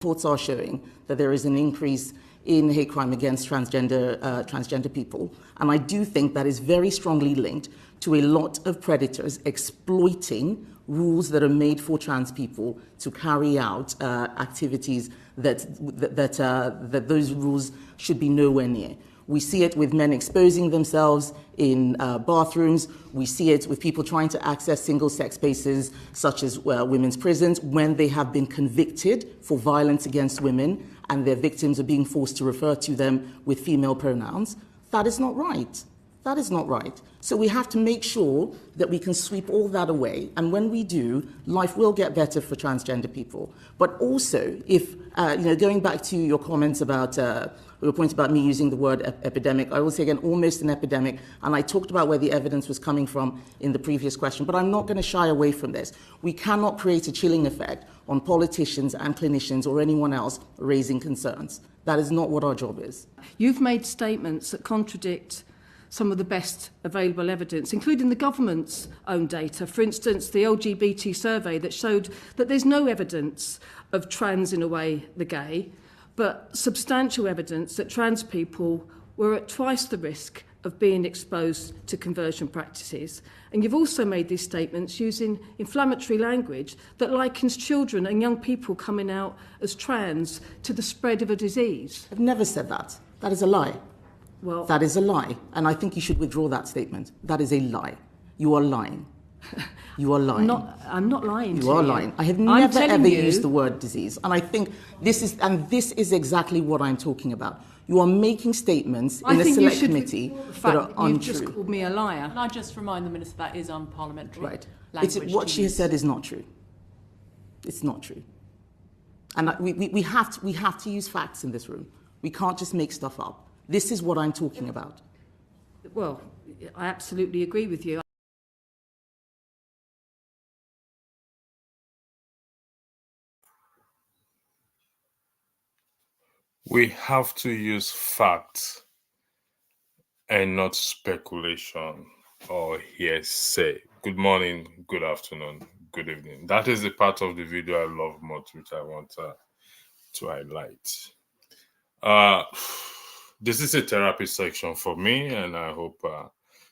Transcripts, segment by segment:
Reports are showing that there is an increase in hate crime against transgender people. And I do think that is very strongly linked to a lot of predators exploiting rules that are made for trans people to carry out activities that those rules should be nowhere near. We see it with men exposing themselves in bathrooms. We see it with people trying to access single-sex spaces, such as women's prisons, when they have been convicted for violence against women and their victims are being forced to refer to them with female pronouns. That is not right. That is not right. So we have to make sure that we can sweep all that away. And when we do, life will get better for transgender people. But also, if, going back to your comments about, your point about me using the word epidemic, I will say again, almost an epidemic. And I talked about where the evidence was coming from in the previous question, but I'm not going to shy away from this. We cannot create a chilling effect on politicians and clinicians or anyone else raising concerns. That is not what our job is. You've made statements that contradict some of the best available evidence, including the government's own data. For instance, the LGBT survey that showed that there's no evidence of trans in a way the gay, but substantial evidence that trans people were at twice the risk of being exposed to conversion practices. And you've also made these statements using inflammatory language that likens children and young people coming out as trans to the spread of a disease. I've never said that. That is a lie. Well, that is a lie, and I think you should withdraw that statement. That is a lie. You are lying. You are lying. I'm not lying to you. You are lying. I have never ever used the word disease, and I think this is exactly what I'm talking about. You are making statements in a select committee that are untrue. You've just called me a liar. Can I just remind the Minister that is unparliamentary language? What she has said is not true. It's not true. And we have to use facts in this room. We can't just make stuff up. This is what I'm talking about. Well, I absolutely agree with you. We have to use facts and not speculation or hearsay. Good morning, good afternoon, good evening. That is the part of the video I love most, which I want to highlight. This is a therapy section for me, and I hope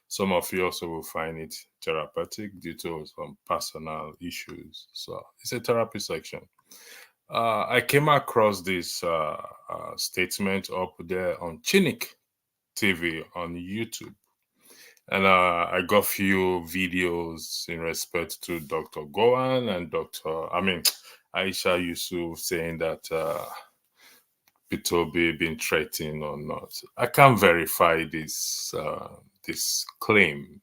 some of you also will find it therapeutic due to some personal issues. So it's a therapy section. I came across this statement up there on Chinik TV on YouTube. And I got few videos in respect to Dr. Gowan and Aisha Yusuf saying that Peter Obi been threatened or not. I can't verify this claim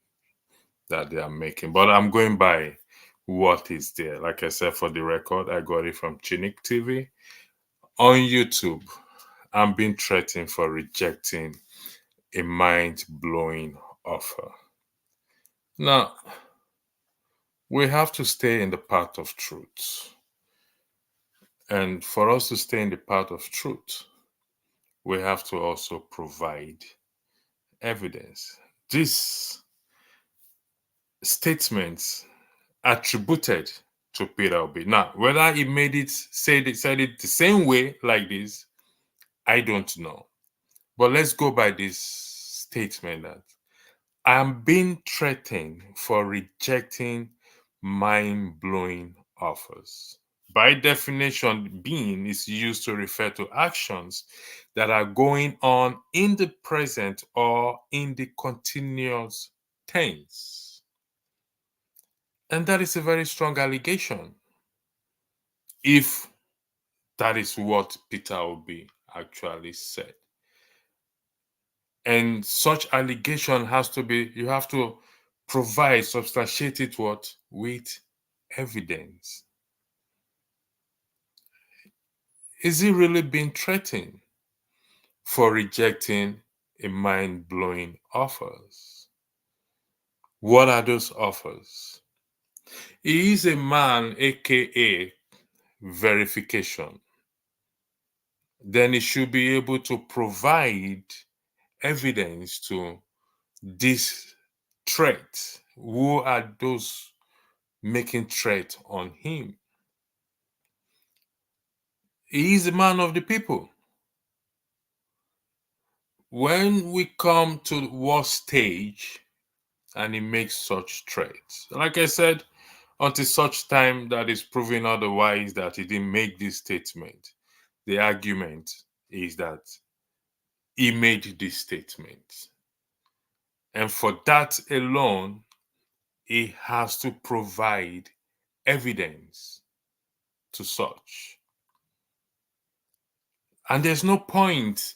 that they are making, but I'm going by what is there. Like I said, for the record, I got it from Chinik TV. On YouTube, I'm being threatened for rejecting a mind-blowing offer. Now, we have to stay in the path of truth. And for us to stay in the path of truth, we have to also provide evidence. These statements attributed to Peter Obi. Now, whether he said it the same way like this, I don't know. But let's go by this statement that I'm being threatened for rejecting mind-blowing offers. By definition, being is used to refer to actions that are going on in the present or in the continuous tense. And that is a very strong allegation, if that is what Peter Obi actually said. And such allegation has to be, you have to provide, substantiate it with evidence. Is he really being threatened for rejecting a mind-blowing offers? What are those offers? He is a man, aka verification. Then he should be able to provide evidence to this threat. Who are those making threat on him? He is a man of the people. When we come to the war stage and he makes such threats, like I said, until such time that is proven otherwise that he didn't make this statement, the argument is that he made this statement. And for that alone, he has to provide evidence to such. And there's no point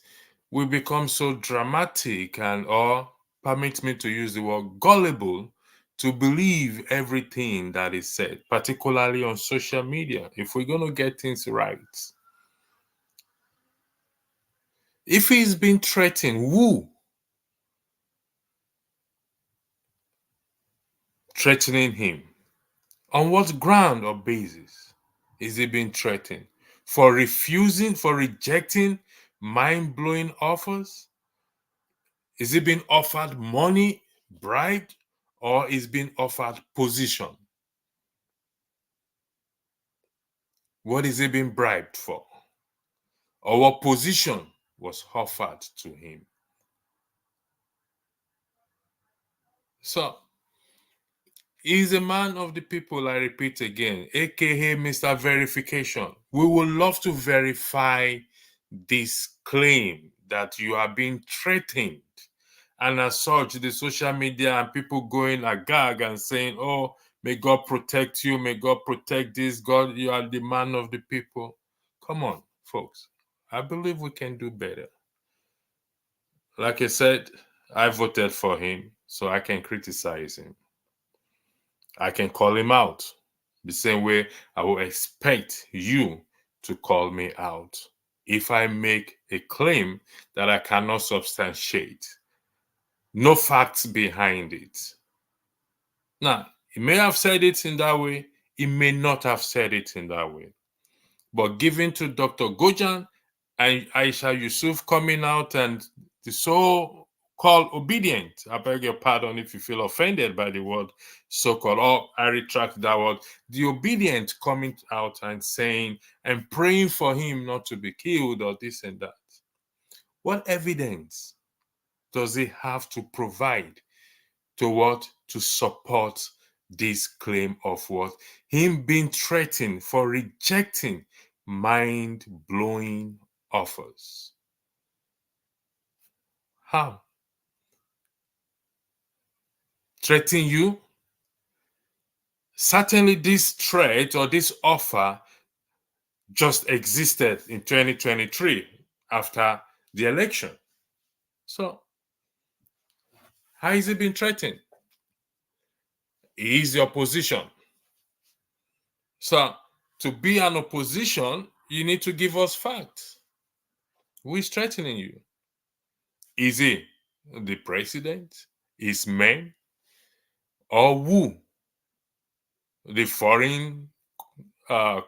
we become so dramatic and, or permit me to use the word gullible, to believe everything that is said, particularly on social media, if we're going to get things right. If he's been threatened, who? Threatening him. On what ground or basis is he being threatened? For refusing, for rejecting mind-blowing offers? Is he being offered money, bribe, or is being offered position? What is he being bribed for? Or what position was offered to him? So, he's a man of the people, I repeat again, aka Mr. Verification. We would love to verify this claim that you are being threatened. And as such, the social media and people going agag and saying, oh, may God protect you, may God protect this, God, you are the man of the people. Come on, folks. I believe we can do better. Like I said, I voted for him, so I can criticize him. I can call him out the same way I will expect you to call me out if I make a claim that I cannot substantiate. No facts behind it. Now, he may have said it in that way, he may not have said it in that way. But given to Dr. Gojan and Aisha Yusuf coming out and the so-called obedient, I beg your pardon if you feel offended by the word so-called, or I retract that word, the obedient coming out and saying and praying for him not to be killed or this and that. What evidence does he have to provide to what? To support this claim of what? Him being threatened for rejecting mind-blowing offers. How? Threaten you? Certainly this threat or this offer just existed in 2023 after the election. So, how is he being threatened? He is the opposition. So, to be an opposition, you need to give us facts. Who is threatening you? Is he the president? His men? Or who? The foreign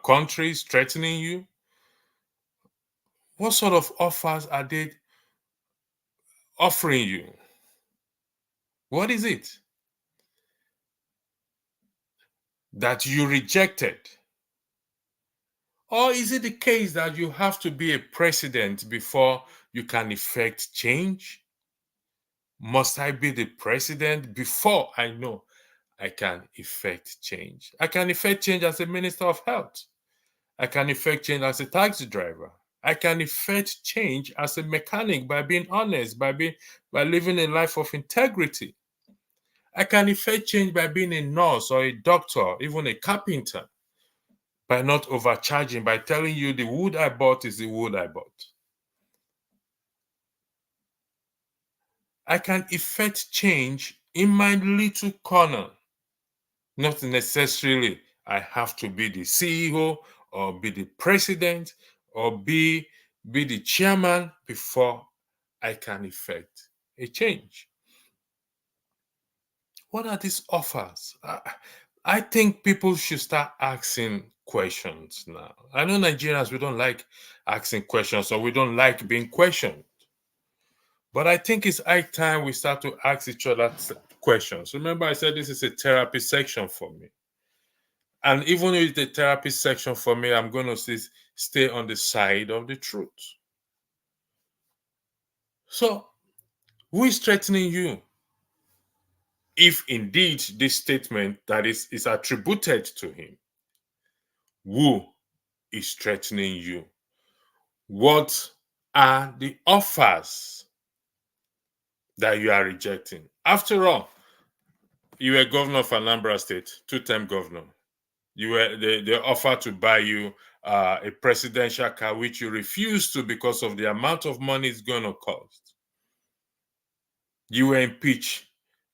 countries threatening you? What sort of offers are they offering you? What is it that you rejected? Or is it the case that you have to be a president before you can effect change? Must I be the president before I know I can effect change? I can effect change as a minister of health. I can effect change as a taxi driver. I can effect change as a mechanic by being honest, by living a life of integrity. I can effect change by being a nurse or a doctor, even a carpenter, by not overcharging, by telling you the wood I bought is the wood I bought. I can effect change in my little corner. Not necessarily I have to be the CEO or be the president or be the chairman before I can effect a change. What are these offers? I think people should start asking questions now. I know Nigerians, we don't like asking questions or we don't like being questioned. But I think it's high time we start to ask each other questions. Remember, I said this is a therapy section for me. And even if it's the therapy section for me, I'm going to stay on the side of the truth. So, who is threatening you? If indeed this statement that is attributed to him, who is threatening you? What are the offers that you are rejecting? After all, you were governor of Anambra State, two-term governor. You were they offered to buy you a presidential car, which you refused to because of the amount of money it's going to cost. You were impeached,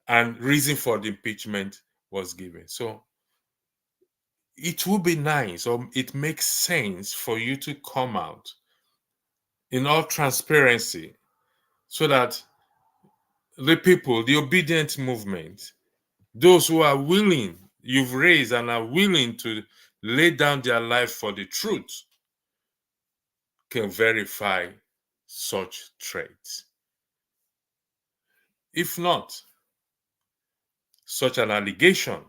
and reason for the impeachment was given. So it would be nice, or it makes sense for you to come out in all transparency so that the people, the obedient movement, those who are willing, you've raised and are willing to lay down their life for the truth, can verify such traits. If not, such an allegation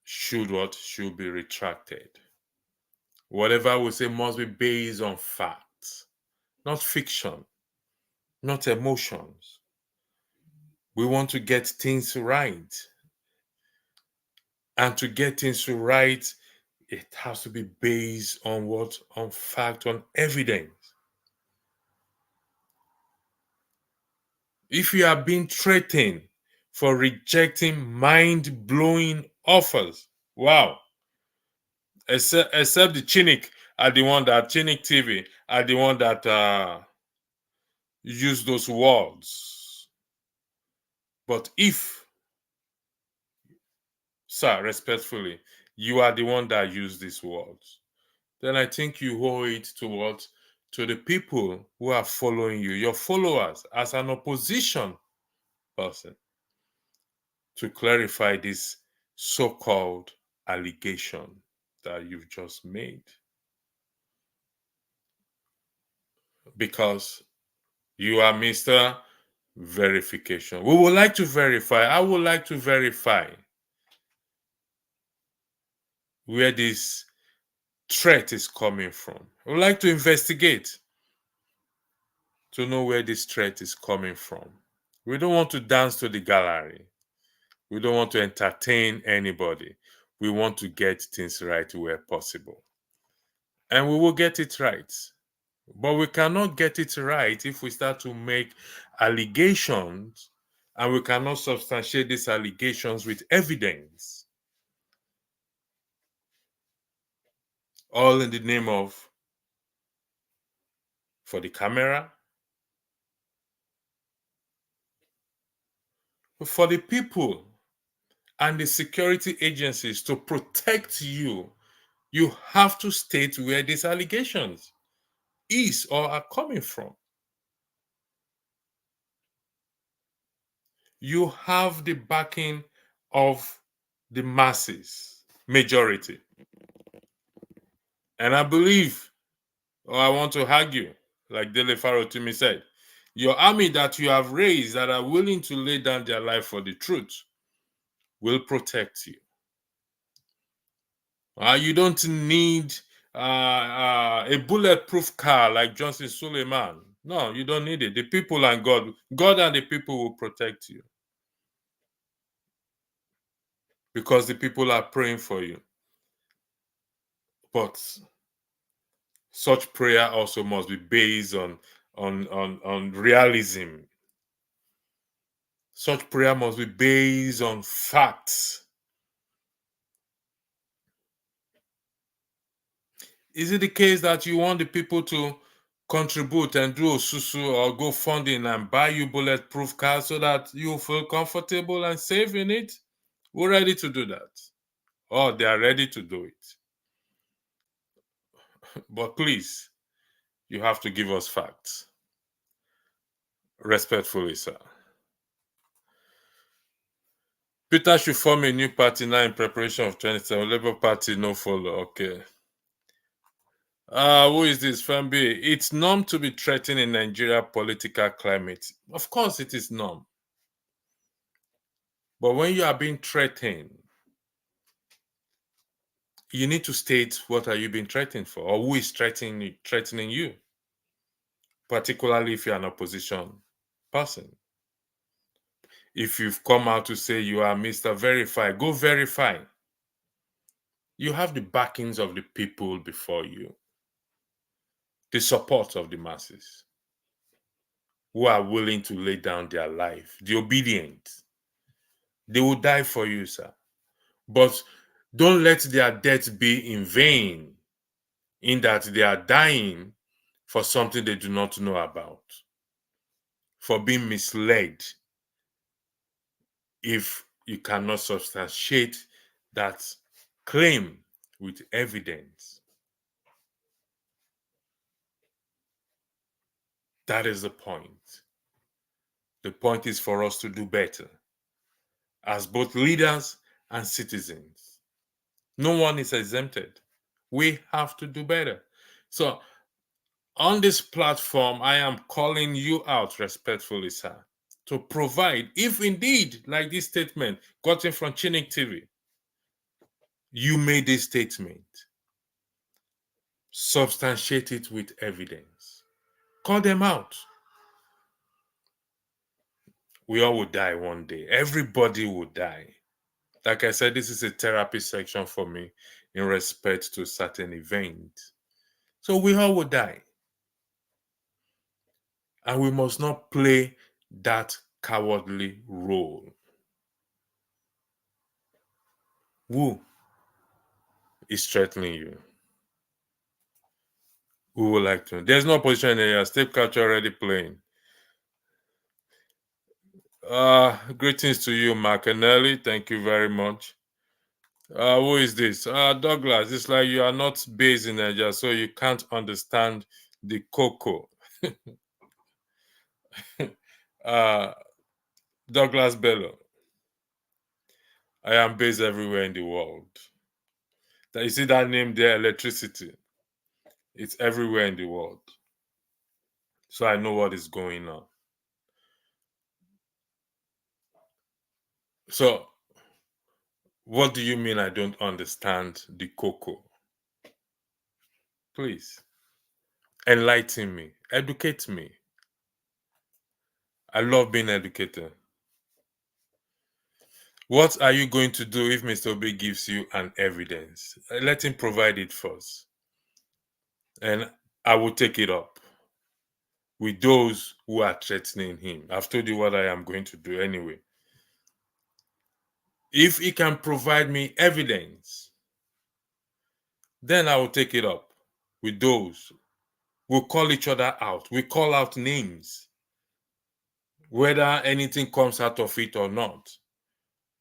should be retracted. Whatever we say must be based on facts, not fiction, not emotions. We want to get things right. And to get things right, it has to be based on what? On fact, on evidence. If you are being threatened for rejecting mind-blowing offers, wow. Except the Chinik are the one that, Chinik TV are the one that use those words. But if, sir, respectfully, you are the one that used these words, then I think you owe it to what? To the people who are following you, your followers, as an opposition person, to clarify this so-called allegation that you've just made. Because you are Mr. Verification. We would like to verify, I would like to verify where this threat is coming from. I would like to investigate to know where this threat is coming from. We don't want to dance to the gallery. We don't want to entertain anybody. We want to get things right where possible. And we will get it right. But we cannot get it right if we start to make allegations and we cannot substantiate these allegations with evidence. All in the name of, for the camera, for the people and the security agencies to protect you. You have to state where these allegations is or are coming from. You have the backing of the masses, majority. And I believe, or I want to argue, like Dele Farotimi said, your army that you have raised that are willing to lay down their life for the truth will protect you. You don't need a bulletproof car like Johnson Suleiman. No, you don't need it. The people and God and the people will protect you. Because the people are praying for you. But such prayer also must be based on realism. Such prayer must be based on facts. Is it the case that you want the people to contribute and do osusu or go funding and buy you bulletproof cars so that you feel comfortable and safe in it? We're ready to do that. Or they are ready to do it. But please, you have to give us facts. Respectfully, sir. Peter should form a new party now in preparation of 27. Labour Party, no follow. Okay. Who is this? Fembi. It's norm to be threatened in Nigeria political climate. Of course it is norm. But when you are being threatened, you need to state what are you being threatened for, or who is threatening you, particularly if you're an opposition person. If you've come out to say you are Mr. Verify, go verify. You have the backings of the people before you, the support of the masses who are willing to lay down their life, the obedient. They will die for you, sir. But don't let their death be in vain, in that they are dying for something they do not know about, for being misled if you cannot substantiate that claim with evidence. That is the point. The point is for us to do better as both leaders and citizens. No one is exempted. We have to do better. So, on this platform, I am calling you out respectfully, sir, to provide, if indeed, like this statement gotten from Chinik TV, you made this statement, substantiate it with evidence. Call them out. We all will die one day. Everybody will die. Like I said, this is a therapy section for me in respect to certain events. So we all will die. And we must not play that cowardly role. Who is threatening you? Who would like to? There's no opposition in area. State culture already playing. Greetings to you, Macanelli. Thank you very much. Who is this? Douglas. It's like you are not based in Nigeria, so you can't understand the cocoa. Douglas Bello. I am based everywhere in the world. You see that name there, electricity. It's everywhere in the world. So I know what is going on. So, what do you mean I don't understand the cocoa? Please, enlighten me, educate me. I love being educated. What are you going to do if Mr. Obi gives you an evidence? Let him provide it first. And I will take it up with those who are threatening him. I've told you what I am going to do anyway. If he can provide me evidence, then I will take it up with those. We'll call each other out. We call out names, whether anything comes out of it or not.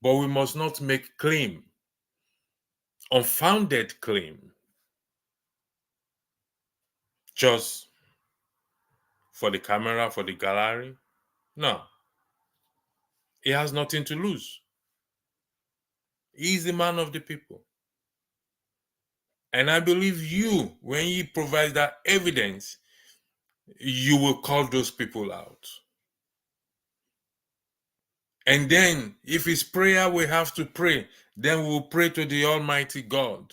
But we must not make claim, unfounded claim, just for the camera, for the gallery. No. He has nothing to lose. He's the man of the people. And I believe you, when you provide that evidence, you will call those people out. And then, if it's prayer we have to pray, then we will pray to the Almighty God.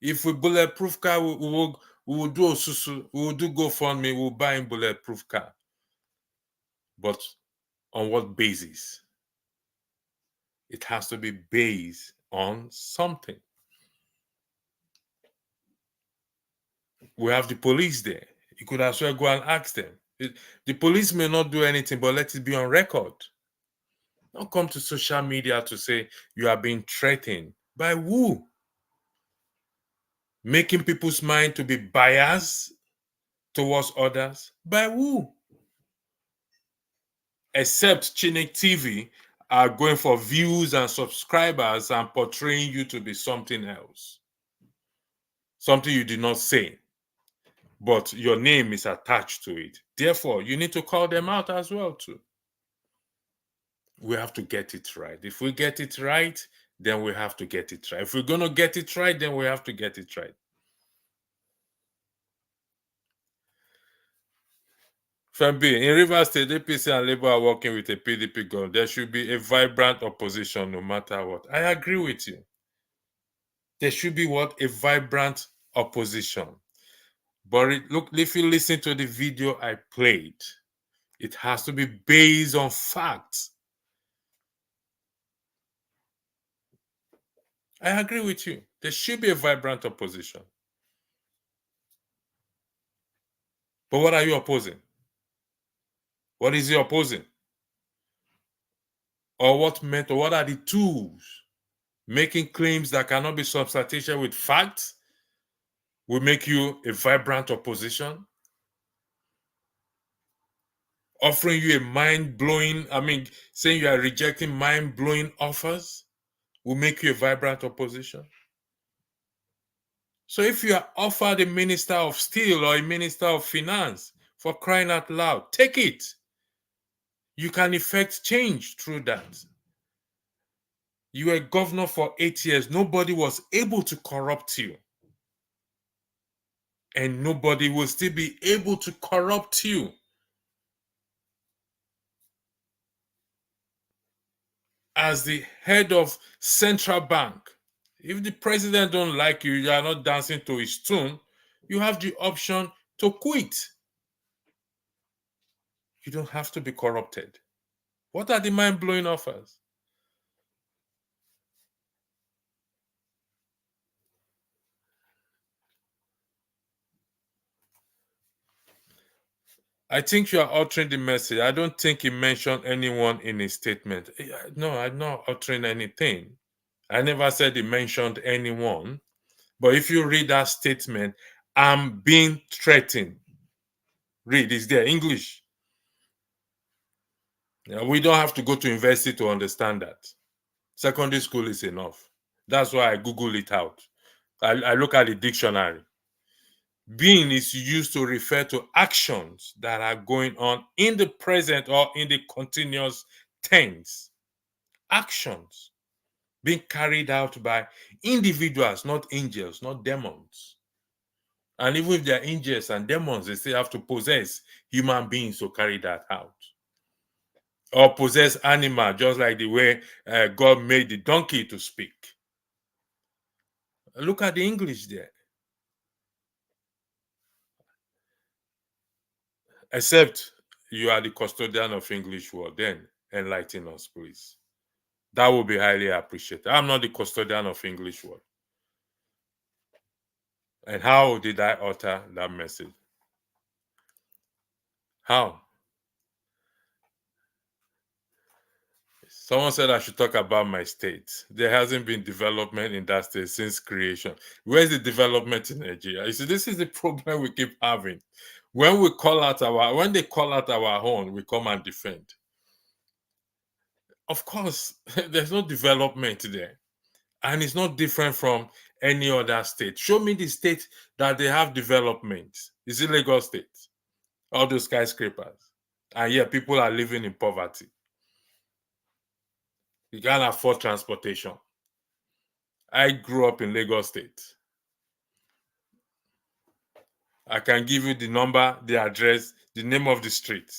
If we bulletproof car, we will do Osusu, we will do GoFundMe, we will buy a bulletproof car. But on what basis? It has to be based on something. We have the police there. You could as well go and ask them. The police may not do anything, but let it be on record. Don't come to social media to say you are being threatened. By who? Making people's mind to be biased towards others? By who? Except Chinik TV are going for views and subscribers and portraying you to be something else. Something you did not say, but your name is attached to it. Therefore, you need to call them out as well too. We have to get it right. If we get it right, then we have to get it right. If we're going to get it right, then we have to get it right. Fembi, in Rivers State, APC and Labour are working with a PDP government. There should be a vibrant opposition no matter what. I agree with you. There should be what? A vibrant opposition. But look, if you listen to the video I played, it has to be based on facts. I agree with you. There should be a vibrant opposition. But what are you opposing? What is he opposing? Or what are the tools? Making claims that cannot be substantiated with facts will make you a vibrant opposition. Offering you a mind-blowing, saying you are rejecting mind-blowing offers will make you a vibrant opposition. So if you are offered a minister of steel or a minister of finance, for crying out loud, take it. You can effect change through that. You were governor for 8 years. Nobody was able to corrupt you. And nobody will still be able to corrupt you. As the head of central bank, if the president don't like you, you are not dancing to his tune, you have the option to quit. You don't have to be corrupted. What are the mind-blowing offers? I think you are altering the message. I don't think he mentioned anyone in his statement. No, I'm not altering anything. I never said he mentioned anyone. But if you read that statement, I'm being threatened. Read, it's there, English. We don't have to go to university to understand that. Secondary school is enough. That's why I Google it out. I look at the dictionary. Being is used to refer to actions that are going on in the present or in the continuous tense. Actions being carried out by individuals, not angels, not demons. And even if they're angels and demons, they still have to possess human beings to carry that out. Or possess animal, just like the way God made the donkey to speak. Look at the English there. Except you are the custodian of English word, then enlighten us, please. That will be highly appreciated. I'm not the custodian of English word. And how did I alter that message? How? Someone said I should talk about my state. There hasn't been development in that state since creation. Where's the development in Nigeria? You see, this is the problem we keep having. When they call out our own, we come and defend. Of course, there's no development there. And it's not different from any other state. Show me the state that they have development. Is it Lagos State? All those skyscrapers. And yet people are living in poverty. You can't afford transportation. I grew up in Lagos State. I can give you the number, the address, the name of the street.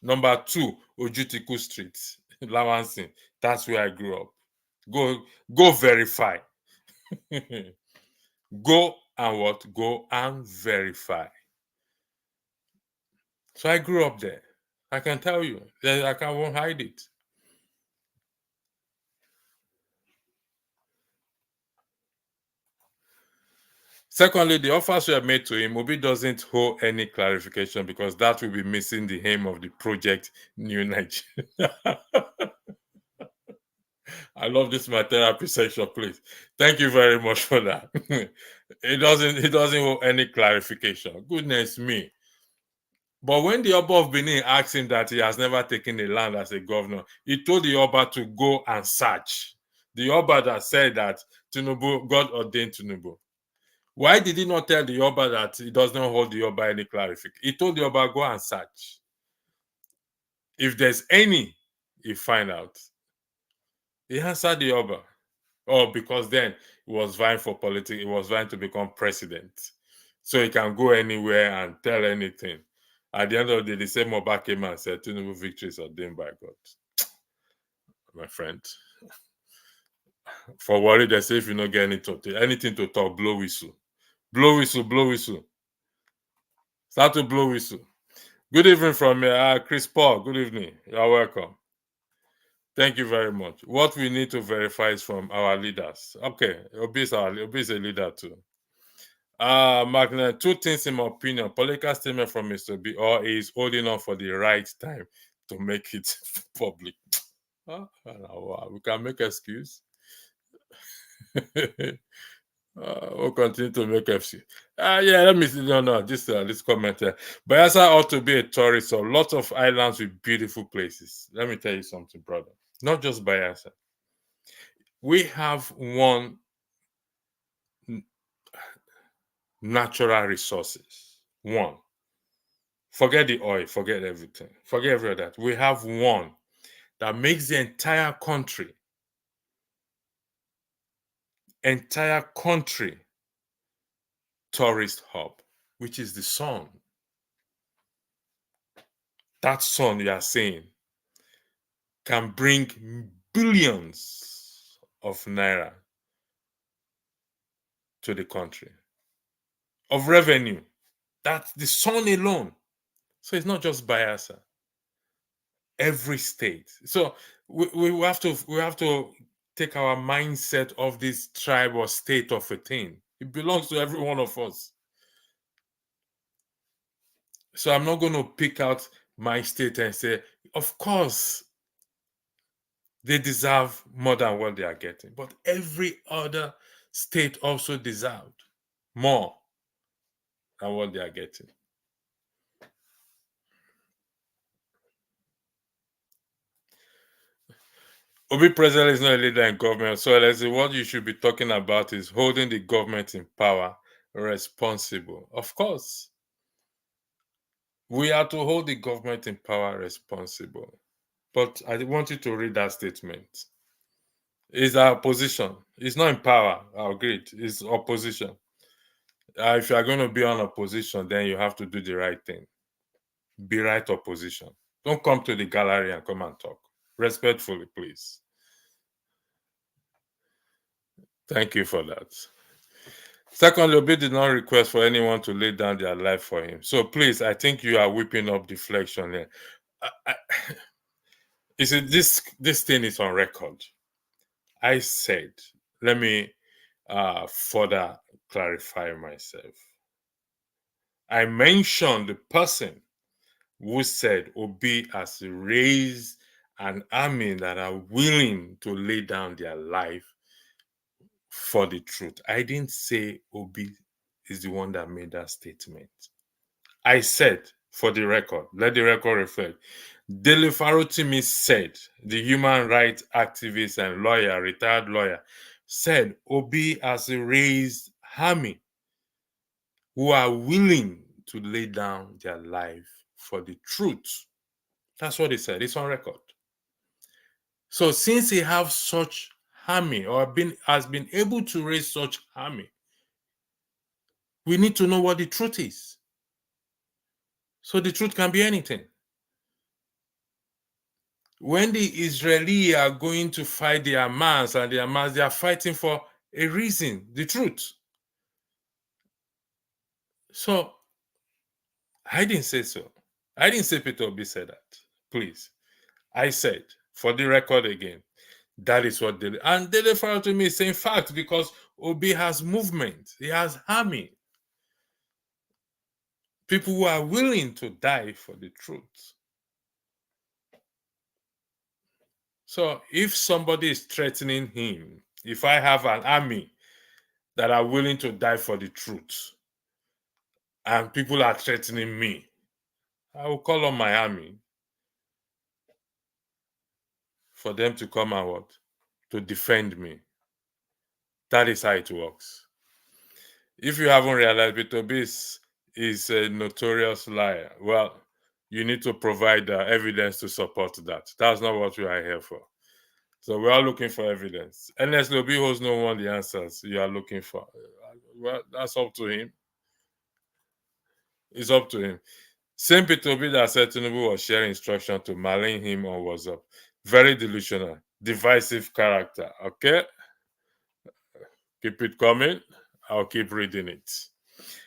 Number 2, Ojutiku Street, Lawansin. That's where I grew up. Go verify. Go and what? Go and verify. So I grew up there. I can tell you. I won't hide it. Secondly, the offers were made to him. Obi doesn't hold any clarification because that will be missing the aim of the project New Nigeria. I love this my therapy section, please. Thank you very much for that. It doesn't hold any clarification. Goodness me. But when the Oba of Benin asked him that he has never taken a land as a governor, he told the Oba to go and search. The Oba that said that Tinubu, God ordained Tinubu. Why did he not tell the Oba that he does not hold the Oba any clarification? He told the Oba, go and search. If there's any, he find out. He answered the Oba. Oh, because then he was vying for politics, he was vying to become president. So he can go anywhere and tell anything. At the end of the day, the same Oba came and said, Tinubu victory is ordained by God. My friend. For worry, they say if you don't get anything to talk, blow whistle. Blow whistle, blow whistle. Start to blow whistle. Good evening from Chris Paul. Good evening. You're welcome. Thank you very much. What we need to verify is from our leaders. Okay, Obi is a leader too. Magna, two things in my opinion. Political statement from Mr. B, or is holding on for the right time to make it public. We can make excuse. We'll continue to make FC. Let me see. No, this comment here. Bayelsa ought to be a tourist of lots of islands with beautiful places. Let me tell you something, brother. Not just Bayelsa. We have one natural resources. One. Forget the oil, forget everything. Forget every other. We have one that makes the entire country tourist hub, which is the sun. That sun, you are saying, can bring billions of naira to the country of revenue. That's the sun alone. So it's not just Bayelsa. Every state. So we have to take our mindset of this tribe or state of a thing. It belongs to every one of us. So I'm not going to pick out my state and say, of course, they deserve more than what they are getting. But every other state also deserved more than what they are getting. Obi President is not a leader in government. So what you should be talking about is holding the government in power responsible. Of course, we are to hold the government in power responsible. But I want you to read that statement. It's our position. It's not in power. I agree. It's opposition. If you are going to be on opposition, then you have to do the right thing. Be right opposition. Don't come to the gallery and come and talk. Respectfully, please. Thank you for that. Secondly, Obi did not request for anyone to lay down their life for him. So please, I think you are whipping up deflection here. You see, this thing is on record. I said, let me further clarify myself. I mentioned the person who said Obi has raised an army that are willing to lay down their life for the truth. I didn't say Obi is the one that made that statement. I said, for the record, let the record reflect, Dele Farotimi said, the human rights activist and lawyer, retired lawyer, said Obi has raised army who are willing to lay down their life for the truth. That's what he said. It's on record. So since he has such army or has been able to raise such army, we need to know what the truth is. So the truth can be anything. When the Israelis are going to fight the Hamas and the Hamas, they are fighting for a reason, the truth. So I didn't say so. I didn't say Peter Obi said that. Please. I said, for the record again, that is what Dele. And Dele Farotimi is saying fact because Obi has movement. He has army. People who are willing to die for the truth. So if somebody is threatening him, if I have an army that are willing to die for the truth, and people are threatening me, I will call on my army for them to come and what? To defend me. That is how it works. If you haven't realized, Peter Obi is a notorious liar. Well, you need to provide evidence to support that. That's not what we are here for. So we are looking for evidence. Unless Obi holds no one the answers you are looking for. Well, that's up to him. It's up to him. Same Peter Obi that said Tinubu was sharing instruction to malign him on WhatsApp. Very delusional, divisive character. Okay? Keep it coming. I'll keep reading it.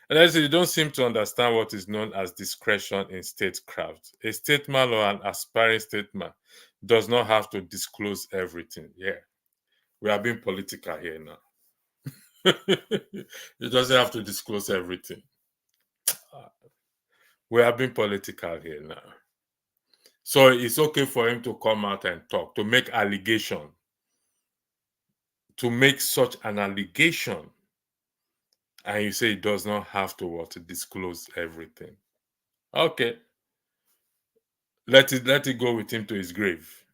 And as you don't seem to understand what is known as discretion in statecraft. A statesman or an aspiring statesman does not have to disclose everything. Yeah, we are being political here now. He doesn't have to disclose everything. We are being political here now. So it's okay for him to come out and talk, to make allegation, to make such an allegation, and you say he does not have to disclose everything. Okay. Let it go with him to his grave.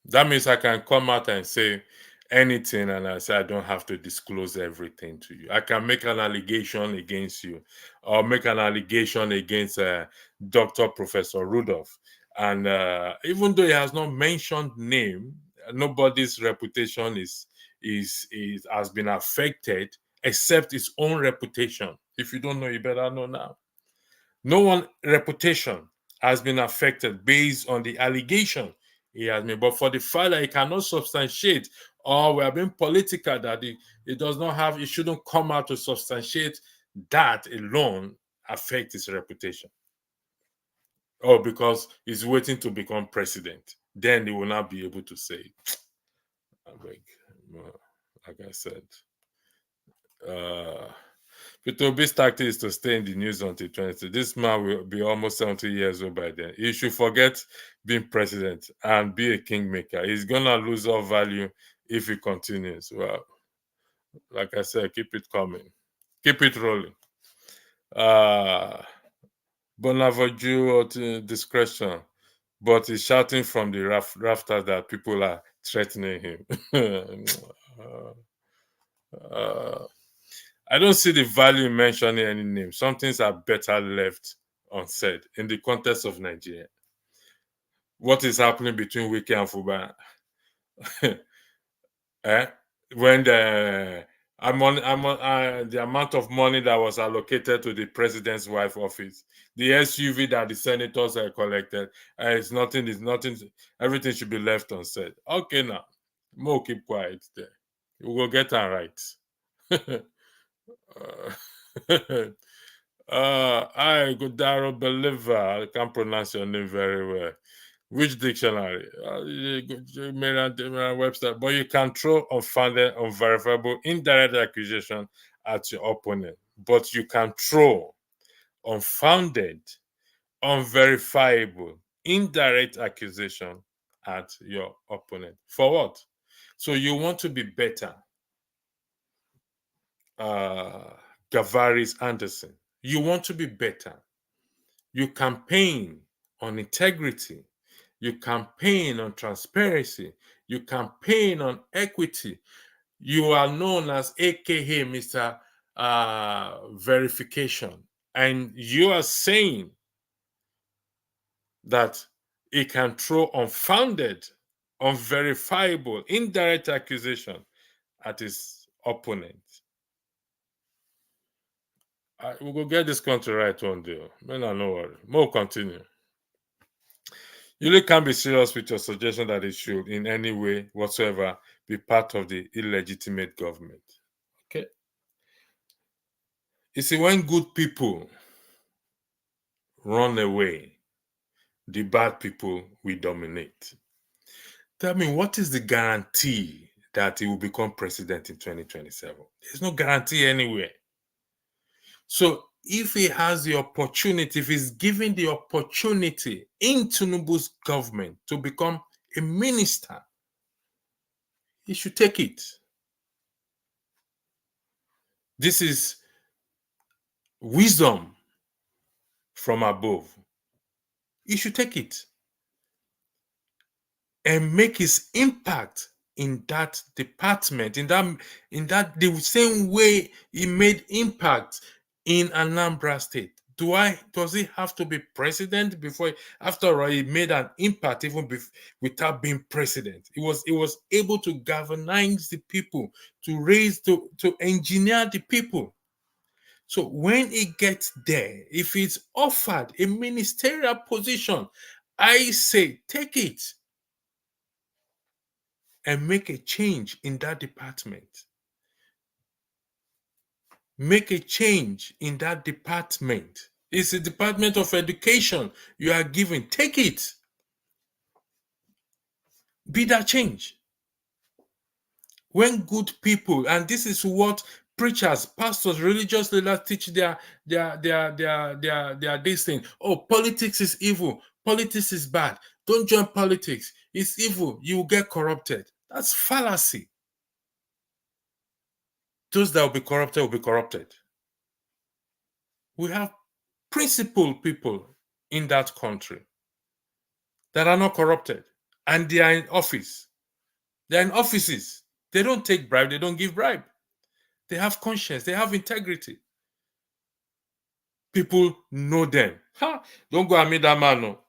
That means I can come out and say anything, and I say I don't have to disclose everything to you. I can make an allegation against you, or make an allegation against Dr. Professor Rudolph. And even though he has not mentioned name, nobody's reputation has been affected except his own reputation. If you don't know, you better know now. No one's reputation has been affected based on the allegation he has made. But for the fact that he cannot substantiate, or we are being political, that he does not have, he shouldn't come out to substantiate, that alone affects his reputation. Oh, because he's waiting to become president. Then he will not be able to say it. I beg. Like I said. Peter Obi's tactic is to stay in the news until 20. This man will be almost 70 years old by then. He should forget being president and be a kingmaker. He's gonna lose all value if he continues. Well, like I said, keep it coming. Keep it rolling. Bonaventure discretion, but he's shouting from the rafters that people are threatening him. I don't see the value in mentioning any name. Some things are better left unsaid in the context of Nigeria. What is happening between Wike and Fubara? When the amount of money that was allocated to the president's wife office, the SUV that the senators have collected, it's nothing. Everything should be left unsaid. Okay, now, Mo, keep quiet there. We will get that right. I Godaro Believer. I can't pronounce your name very well. Which dictionary? Website. But you can throw unfounded, unverifiable, indirect accusation at your opponent. But you can throw unfounded, unverifiable, indirect accusation at your opponent. For what? So you want to be better. Gavaris Anderson. You want to be better. You campaign on integrity. You campaign on transparency. You campaign on equity. You are known as AKA Mr. Verification. And you are saying that it can throw unfounded, unverifiable, indirect accusation at his opponent. We will get this country right one day. Man, no worry. More continue. You really can't be serious with your suggestion that it should, in any way whatsoever, be part of the illegitimate government. Okay. You see, when good people run away, the bad people will dominate. Tell me, what is the guarantee that he will become president in 2027? There's no guarantee anywhere. So if he has the opportunity, if he's given the opportunity in Tinubu's government to become a minister, he should take it. This is wisdom from above. He should take it and make his impact in that department, in that the same way he made impact in Anambra State. Does he have to be president before? After all, he made an impact even without being president. He was able to galvanize the people, to engineer the people. So when he gets there, if he's offered a ministerial position, I say take it. and make a change in that department. Make a change in that department. It's a Department of Education you are giving. Take it. Be that change. When good people, and this is what preachers, pastors, religious leaders teach their this thing. Oh, politics is evil. Politics is bad. Don't join politics. It's evil. You will get corrupted. That's fallacy. Those that will be corrupted. We have principled people in that country that are not corrupted, and they are in office. They're in offices. They don't take bribe. They don't give bribe. They have conscience. They have integrity. People know them. Ha! Don't go and meet that man no,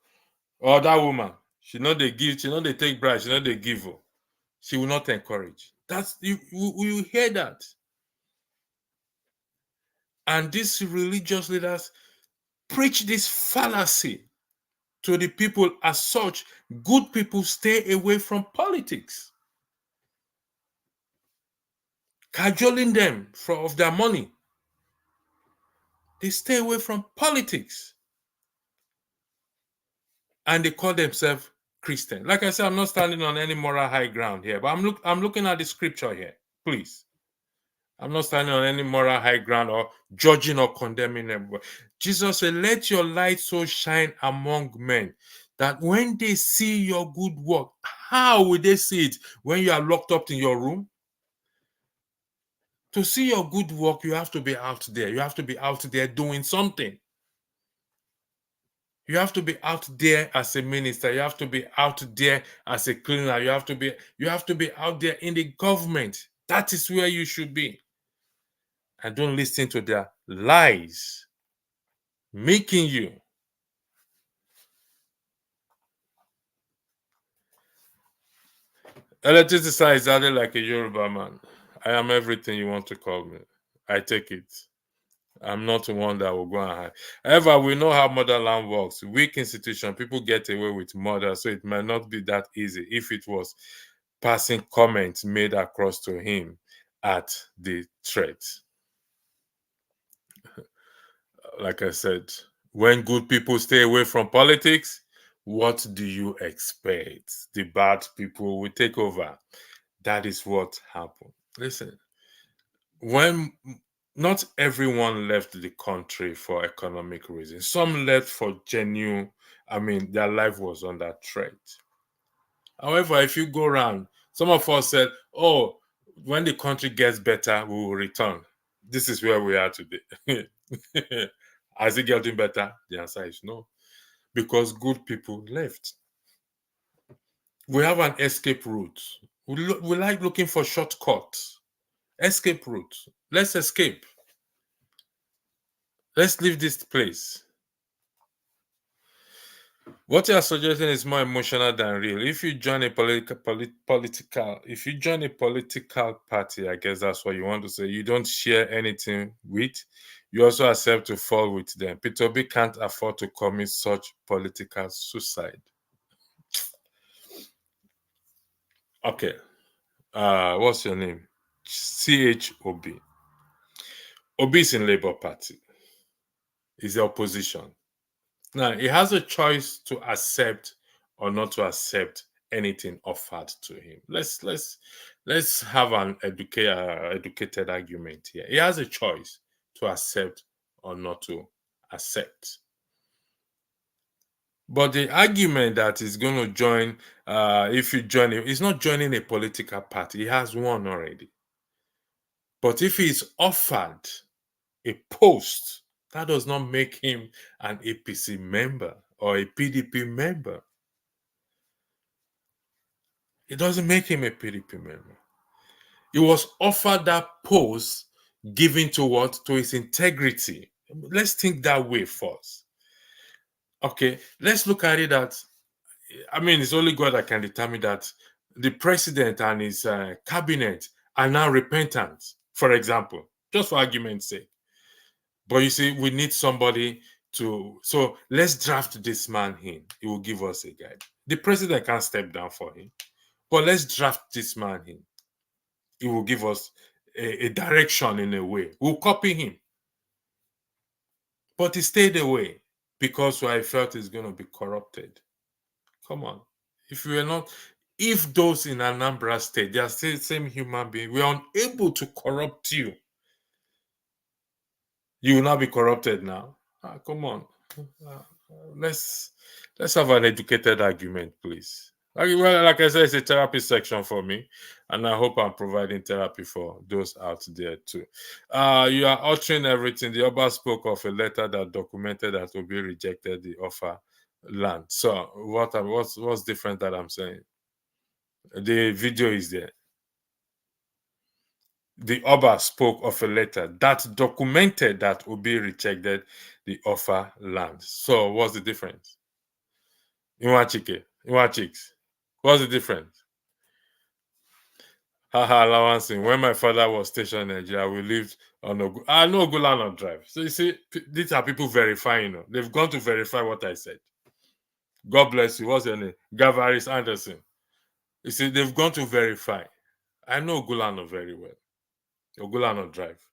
or that woman. She know they give. She know they take bribe. She know they give. She will not encourage. That's you hear that. And these religious leaders preach this fallacy to the people. As such, good people stay away from politics, cajoling them of their money. They stay away from politics, and they call themselves Christian. Like I said, I'm not standing on any moral high ground here, but I'm looking at the scripture here. Please, I'm not standing on any moral high ground or judging or condemning them. Jesus said, "Let your light so shine among men that when they see your good work," how will they see it? When you are locked up in your room? To see your good work, you have to be out there. You have to be out there doing something. You have to be out there as a minister. You have to be out there as a cleaner. You have to be out there in the government. That is where you should be. And don't listen to their lies, making you. Electricity is exactly like a Yoruba man. I am everything you want to call me. I take it. I'm not the one that will go and hide. However, we know how motherland works. Weak institution, people get away with murder, so it might not be that easy if it was passing comments made across to him at the threat. Like I said, when good people stay away from politics, what do you expect? The bad people will take over. That is what happened. Listen, when not everyone left the country for economic reasons. Some left for genuine, their life was under threat. However, if you go around, some of us said, oh, when the country gets better, we will return. This is where we are today. Has it getting better? The answer is no. Because good people left. We have an escape route. We like looking for shortcuts. Escape route. Let's escape. Let's leave this place. What you are suggesting is more emotional than real. If you join a political party, I guess that's what you want to say, you don't share anything with, you also accept to fall with them. Peter Obi can't afford to commit such political suicide. Okay. What's your name? CHOB. Obi is in Labour Party. He's the opposition. Now, he has a choice to accept or not to accept anything offered to him. Let's have an educated argument here. He has a choice to accept or not to accept. But the argument that he's going to join, if you join him, he's not joining a political party. He has one already. But if he's offered a post, that does not make him an APC member or a PDP member. It doesn't make him a PDP member. He was offered that post given to what? To his integrity. Let's think that way first. Okay, let's look at it that, it's only God that can determine that the president and his cabinet are now repentant, for example, just for argument's sake. But you see, we need somebody so let's draft this man in. He will give us a guide. The president can't step down for him, But let's draft this man in. He will give us a direction in a way. We'll copy him. But he stayed away because I felt he's going to be corrupted. Come on. If those in Anambra State, they are still the same human being, we are unable to corrupt you. You will not be corrupted now. Come on. Let's have an educated argument, please. Like I said, it's a therapy section for me, and I hope I'm providing therapy for those out there too. You are altering everything. The Oba spoke of a letter that documented that Obi rejected the offer land. So what's different that I'm saying? The video is there. The Oba spoke of a letter that documented that Obi rejected the offer land. So what's the difference? Inwachike, what's the difference? Haha, allowancing. When my father was stationed in Nigeria, we lived on Ogulano Drive. So you see, these are people verifying. They've gone to verify what I said. God bless you. What's your name? Gavaris Anderson. You see, they've gone to verify. I know Ogulano very well. Ogulano Drive.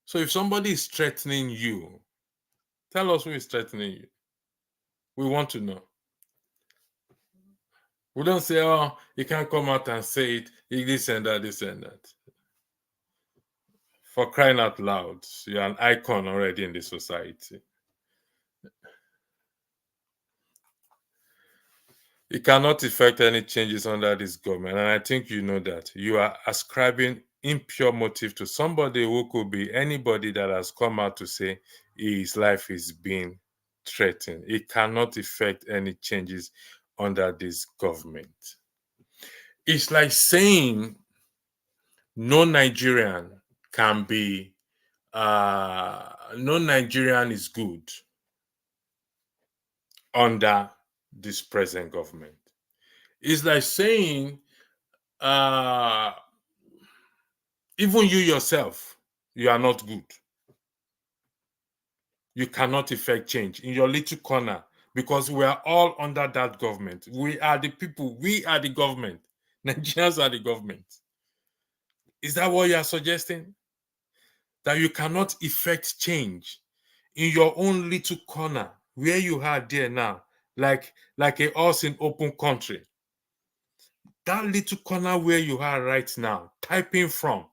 So if somebody is threatening you, tell us who is threatening you. We want to know. We don't say, oh, you can't come out and say it, this and that, this and that. For crying out loud, you're an icon already in the society. It cannot effect any changes under this government, and I think you know that. You are ascribing impure motive to somebody who could be anybody that has come out to say his life is being threatened. It cannot effect any changes under this government. It's like saying no Nigerian can be, no Nigerian is good under this present government. It's like saying even you yourself, you are not good. You cannot effect change in your little corner because we are all under that government. We are the people. We are the government. Nigerians are the government. Is that what you are suggesting? That you cannot effect change in your own little corner where you are there now, like a horse in open country. That little corner where you are right now, typing from,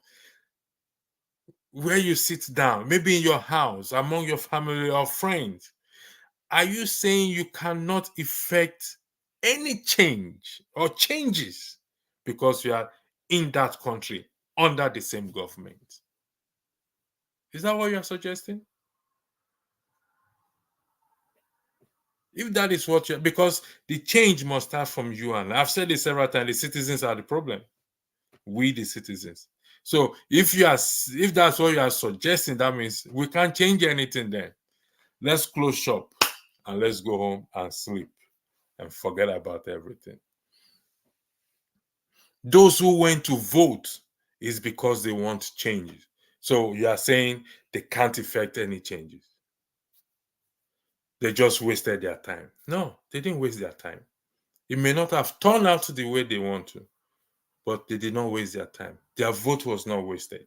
where you sit down, maybe in your house, among your family or friends, are you saying you cannot effect any change or changes because you are in that country under the same government? Is that what you're suggesting? If that is what you're, because the change must start from you, and I've said this several times, the citizens are the problem. We, the citizens. So if that's what you are suggesting, that means we can't change anything then. Let's close shop and let's go home and sleep and forget about everything. Those who went to vote is because they want changes. So you are saying they can't effect any changes. They just wasted their time. No, they didn't waste their time. It may not have turned out the way they want to, but they did not waste their time. Their vote was not wasted.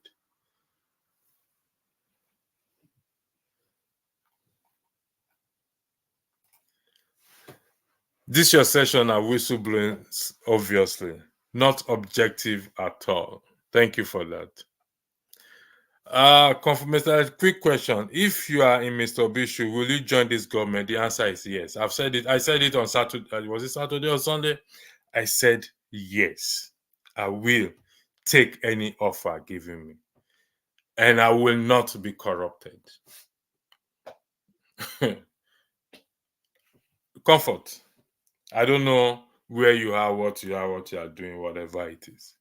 This your session are whistleblowing, obviously. Not objective at all. Thank you for that. Confirmation, quick question. If you are in Mr. Bishu, will you join this government? The answer is yes. I've said it. I said it on Saturday. Was it Saturday or Sunday? I said yes. I will take any offer given me. And I will not be corrupted. Comfort. I don't know where you are, what you are doing, whatever it is.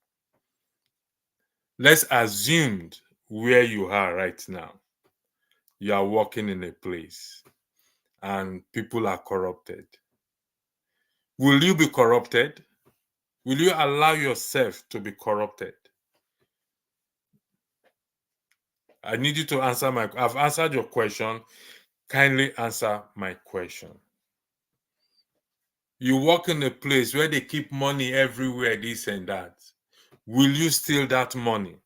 Let's assume where you are right now. You are working in a place and people are corrupted. Will you be corrupted? Will you allow yourself to be corrupted? I need you to answer I've answered your question. Kindly answer my question. You work in a place where they keep money everywhere, this and that. Will you steal that money?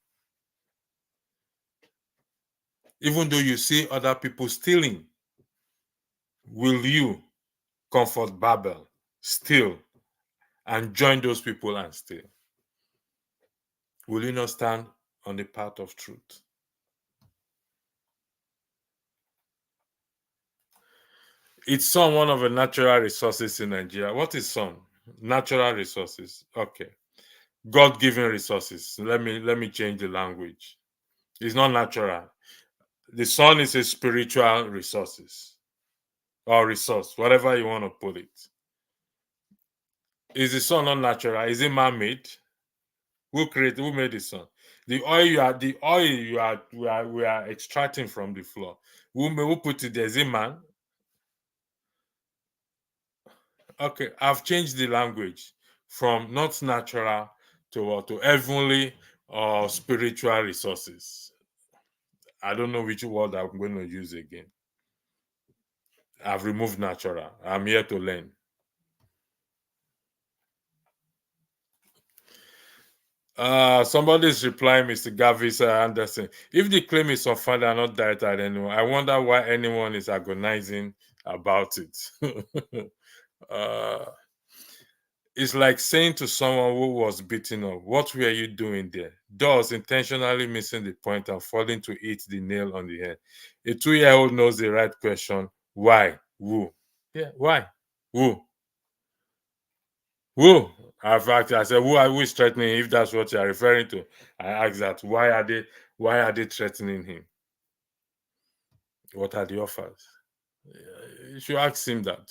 Even though you see other people stealing, will you comfort Babel, steal, and join those people and steal? Will you not stand on the path of truth? It's sun, one of the natural resources in Nigeria. What is sun? Natural resources. Okay. God-given resources. Let me change the language. It's not natural. The sun is a spiritual resources or resource, whatever you want to put it. Is the sun not natural? Is it man-made? Who made the sun? The oil we are extracting from the floor. Who put it there? Is it man? Okay, I've changed the language from not natural to heavenly or spiritual resources. I don't know which word I'm going to use again. I've removed natural. I'm here to learn. Somebody's replying, Mr. Gavis Anderson. If the claim is unfounded and not directed at anyone, I wonder why anyone is agonizing about it. It's like saying to someone who was beaten up, what were you doing there? Thus, intentionally missing the point and failing to hit the nail on the head. A 2-year-old knows the right question. Why? Who? Yeah, why? Who? Who? I said, who is threatening him? If that's what you are referring to, I asked that. Why are they threatening him? What are the offers? You should ask him that.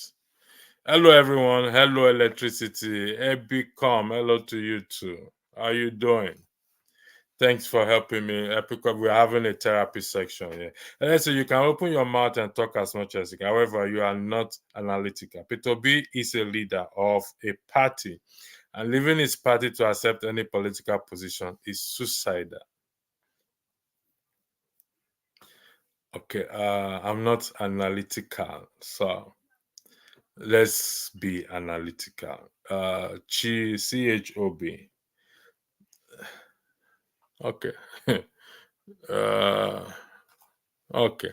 Hello, everyone. Hello, electricity. Epicom. Hello to you too. How are you doing? Thanks for helping me. Epicom, we're having a therapy section here. And so you can open your mouth and talk as much as you can. However, you are not analytical. Peter B is a leader of a party, and leaving his party to accept any political position is suicidal. Okay, I'm not analytical, so let's be analytical. CHOB. Okay. Okay.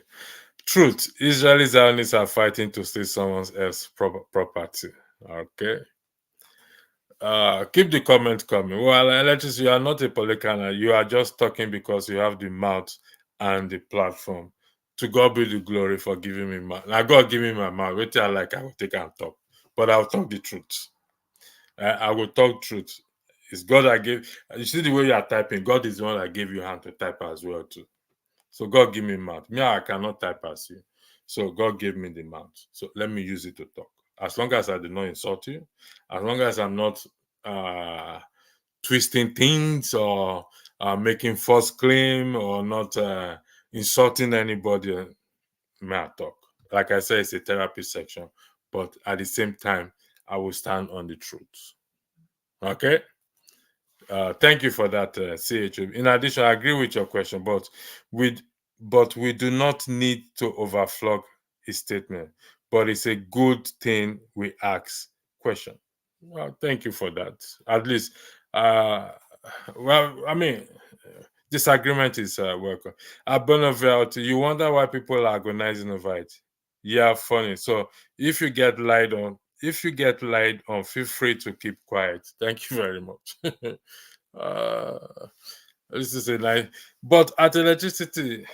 Truth. Israeli Zionists are fighting to steal someone else's property. Okay. Keep the comment coming. Well, Alexis, you are not a political. You are just talking because you have the mouth and the platform. To God be the glory for giving me mouth. Now God give me my mouth. Wait till I will take and talk. But I'll talk the truth. I will talk truth. It's God that gave. You see the way you are typing. God is the one that gave you hand to type as well too. So God give me mouth. Me, I cannot type as you. So God gave me the mouth. So let me use it to talk. As long as I do not insult you, as long as I'm not twisting things or making false claim or not insulting anybody, may I talk. Like I said, it's a therapy section, but at the same time, I will stand on the truth. Okay. Thank you for that, CHO. In addition, I agree with your question, but we do not need to overflog his statement. But it's a good thing we ask question. Well, thank you for that. At least, well, I mean, disagreement is welcome. Abonavelt, you wonder why people are agonizing over it. Yeah, funny. So if you get lied on, feel free to keep quiet. Thank you very much. This is a nice, but at electricity,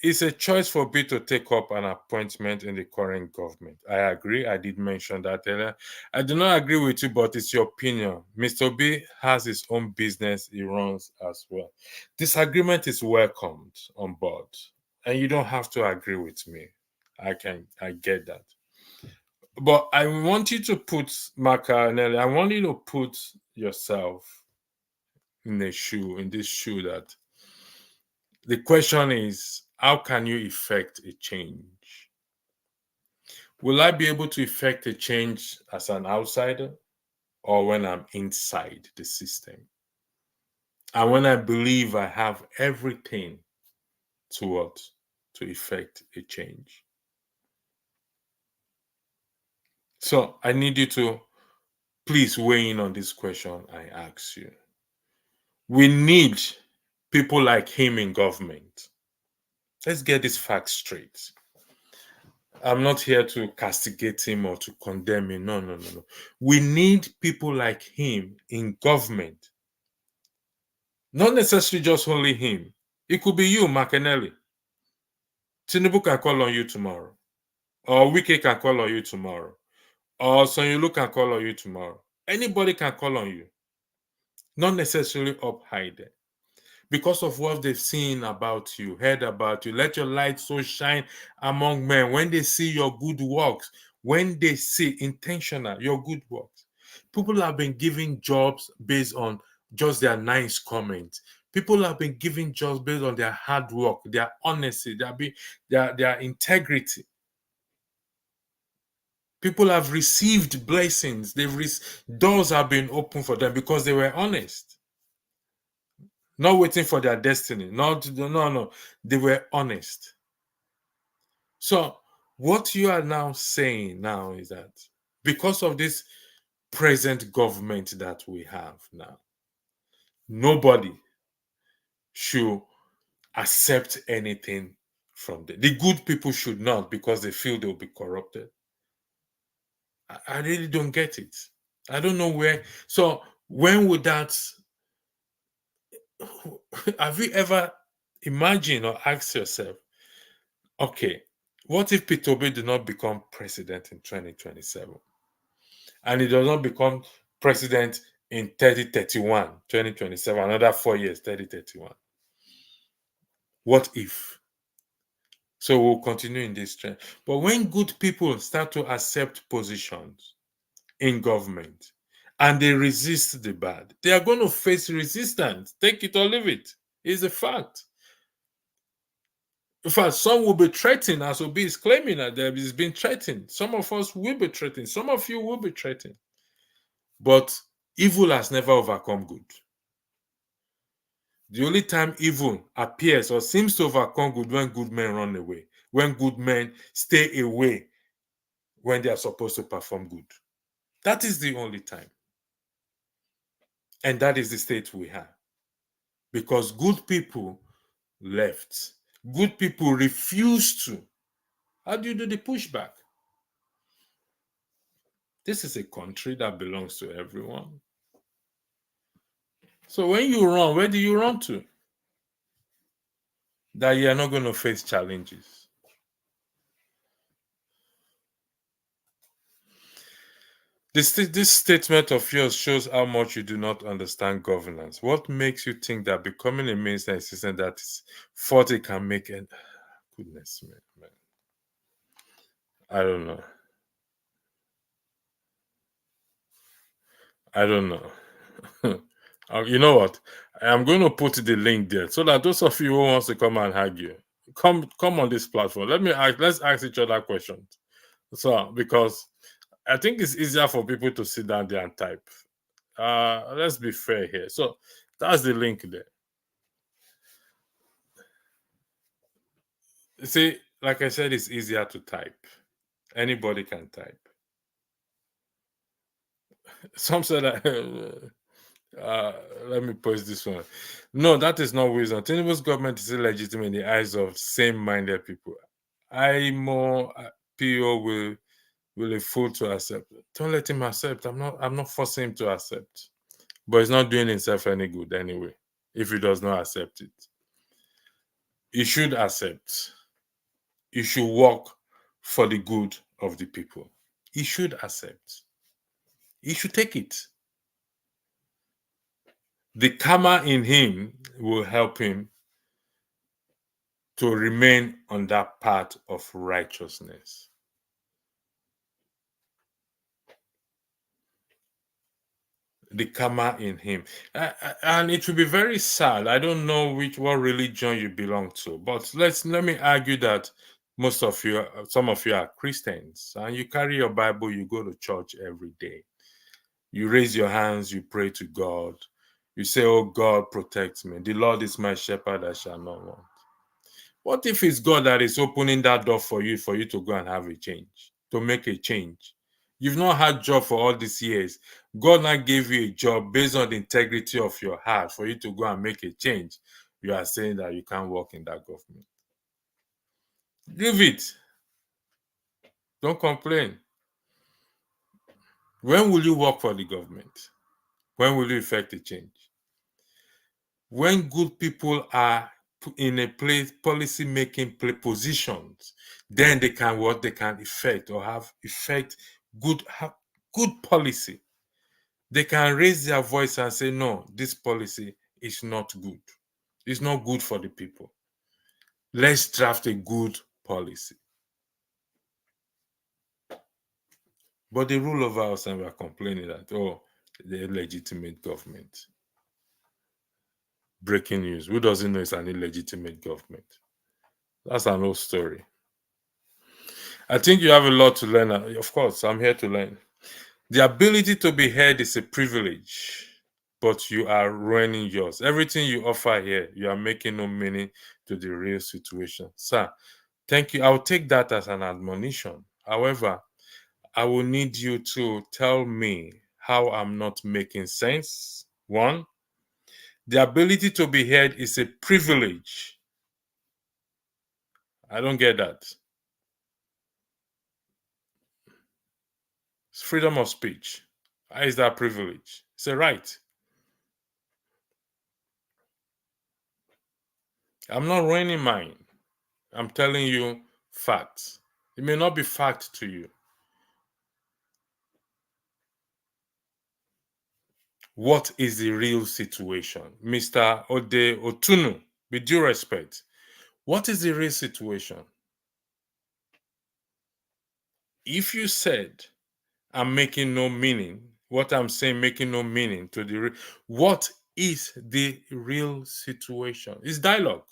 it's a choice for B to take up an appointment in the current government. I agree. I did mention that earlier. I do not agree with you, but it's your opinion. Mr. B has his own business he runs as well. Disagreement is welcomed on board, and you don't have to agree with me. I get that. But I want you to put Macanelli, I want you to put yourself in this shoe that the question is, how can you effect a change? Will I be able to effect a change as an outsider or when I'm inside the system? And when I believe I have everything to effect a change. So I need you to please weigh in on this question I ask you. We need people like him in government. Let's get this fact straight. I'm not here to castigate him or to condemn him. No, no, no, no. We need people like him in government. Not necessarily just only him. It could be you, Makenelli. Tinubu can call on you tomorrow. Or Wike can call on you tomorrow. Or Sanyulu can call on you tomorrow. Anybody can call on you. Not necessarily up high there. Because of what they've seen about you, heard about you. Let your light so shine among men. When they see your good works, when they see intentional, your good works. People have been giving jobs based on just their nice comments. People have been giving jobs based on their hard work, their honesty, their integrity. People have received blessings. Doors have been opened for them because they were honest. Not waiting for their destiny. No. They were honest. So what you are now saying now is that because of this present government that we have now, nobody should accept anything from them. The good people should not, because they feel they'll be corrupted. I really don't get it. I don't know where. So when would that... Have you ever imagined or asked yourself, okay, what if Peter Obi did not become president in 2027? And he does not become president in 2027, another 4 years, 2031. What if? So we'll continue in this trend. But when good people start to accept positions in government and they resist the bad, they are going to face resistance. Take it or leave it. It's a fact. In fact, some will be threatened, as Obi is claiming that there is been threatened. Some of us will be threatened. Some of you will be threatened. But evil has never overcome good. The only time evil appears or seems to overcome good when good men run away, when good men stay away when they are supposed to perform good. That is the only time. And that is the state we have. Because good people left. Good people refused to. How do you do the pushback? This is a country that belongs to everyone. So when you run, where do you run to? That you are not going to face challenges. This statement of yours shows how much you do not understand governance. What makes you think that becoming a minister assistant that is 40 can make it? Goodness me, man. I don't know. You know what? I'm going to put the link there so that those of you who wants to come and argue, come on this platform. Let's ask each other questions. So because I think it's easier for people to sit down there and type. Let's be fair here. So that's the link there. See, like I said, it's easier to type. Anybody can type. Some said that. Let me post this one. No, that is not wisdom. Tinubu's government is illegitimate in the eyes of same-minded people. PO will a fool to accept. Don't let him accept. I'm not forcing him to accept. But it's not doing himself any good anyway, if he does not accept it. He should accept. He should work for the good of the people. He should accept. He should take it. The karma in him will help him to remain on that path of righteousness. The karma in him. And it will be very sad. I don't know what religion you belong to, but let me argue that some of you are Christians, and you carry your Bible, you go to church every day. You raise your hands, you pray to God. You say, oh God, protect me. The Lord is my shepherd, I shall not want. What if it's God that is opening that door for you to go and have a change, to make a change? You've not had job for all these years. God now gave you a job based on the integrity of your heart for you to go and make a change. You are saying that you can't work in that government. Leave it. Don't complain. When will you work for the government? When will you effect a change? When good people are in a place, policy making positions, then they can what they can effect or have good policy. They can raise their voice and say, no, this policy is not good. It's not good for the people. Let's draft a good policy. But they rule over us and we are complaining that, oh, the illegitimate government. Breaking news. Who doesn't know it's an illegitimate government? That's an old story. I think you have a lot to learn. Of course, I'm here to learn. The ability to be heard is a privilege, but you are ruining yours. Everything you offer here, you are making no meaning to the real situation. Sir, thank you. I'll take that as an admonition. However, I will need you to tell me how I'm not making sense. One, the ability to be heard is a privilege. I don't get that. It's freedom of speech. How is that privilege? It's a right. I'm not ruining mine. I'm telling you facts. It may not be fact to you. What is the real situation? Mr. Ode Otunu, with due respect, what is the real situation? If you said I'm making no meaning, what I'm saying making no meaning to the what is the real situation? It's dialogue.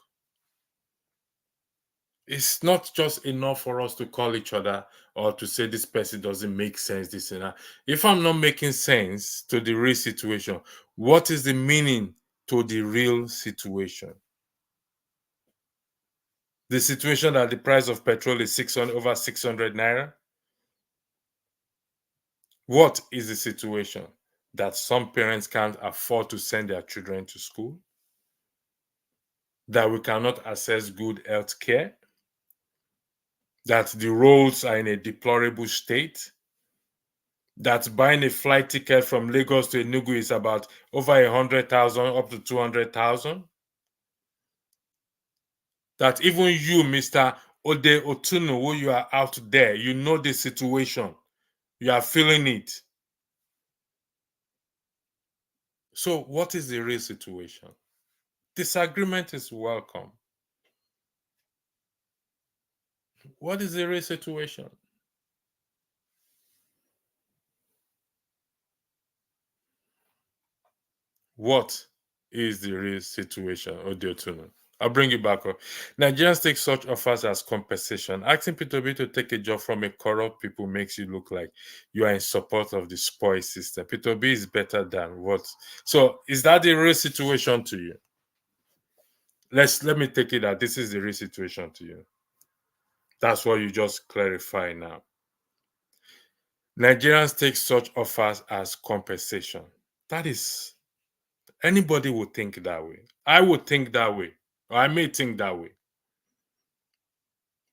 It's not just enough for us to call each other or to say this person doesn't make sense, this and that. If I'm not making sense to the real situation, what is the meaning to the real situation? The situation that the price of petrol is over 600 naira? What is the situation? That some parents can't afford to send their children to school? That we cannot access good health care? That the roads are in a deplorable state? That buying a flight ticket from Lagos to Enugu is about over 100,000 up to 200,000? That even you, Mr. Ode Otunu, who you are out there, you know the situation. You are feeling it. So what is the real situation? Disagreement is welcome. What is the real situation? What is the real situation, Ode Otunu? I'll bring you back up. Nigerians take such offers as compensation. Asking P2B to take a job from a corrupt people makes you look like you are in support of the spoil system. P2B is better than what? So is that the real situation to you? Let me take it that this is the real situation to you. That's what you just clarify now. Nigerians take such offers as compensation. That is, anybody would think that way. I would think that way. Or I may think that way.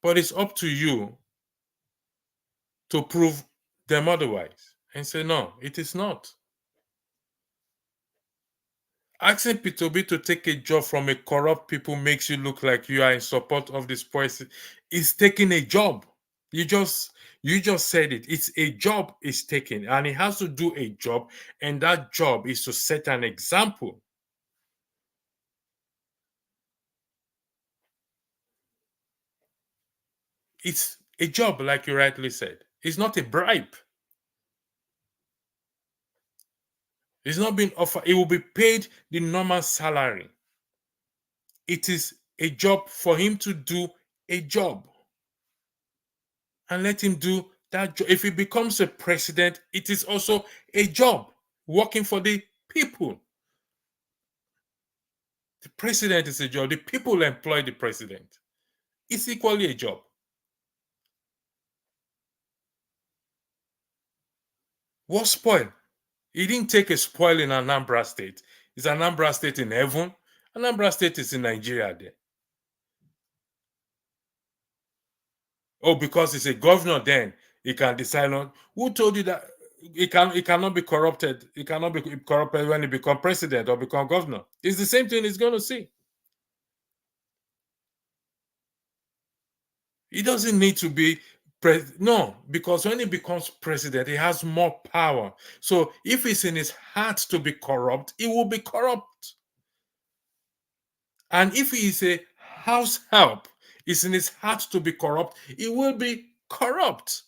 But it's up to you to prove them otherwise and say, no, it is not. Asking P2B to take a job from a corrupt people makes you look like you are in support of this policy. It's taking a job. You just said it. It's a job is taking, and it has to do a job, and that job is to set an example. It's a job, like you rightly said. It's not a bribe. It's not being offered. It will be paid the normal salary. It is a job for him to do a job. And let him do that job. If he becomes a president, it is also a job working for the people. The president is a job. The people employ the president. It's equally a job. What spoil? He didn't take a spoil in Anambra State. Is Anambra State in heaven? Anambra State is in Nigeria there. Oh, because he's a governor, then he can decide on. Who told you that he cannot be corrupted? He cannot be corrupted when he become president or become governor. It's the same thing he's going to see. He doesn't need to be no, because when he becomes president, he has more power. So if it's in his heart to be corrupt, he will be corrupt. And if he is a house help, it's in his heart to be corrupt, he will be corrupt.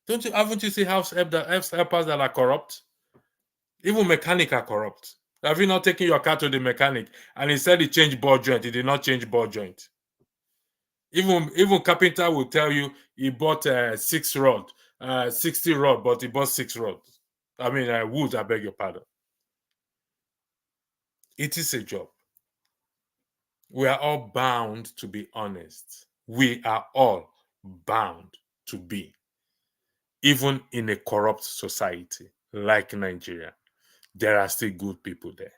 Haven't you seen house helpers that are corrupt? Even mechanics are corrupt. Have you not taken your car to the mechanic and he said he changed ball joint? He did not change ball joint. Even carpenter will tell you he bought 60 rod, but he bought 6 rods. I mean, wood, I beg your pardon. It is a job. We are all bound to be honest. We are all bound to be. Even in a corrupt society like Nigeria, there are still good people there.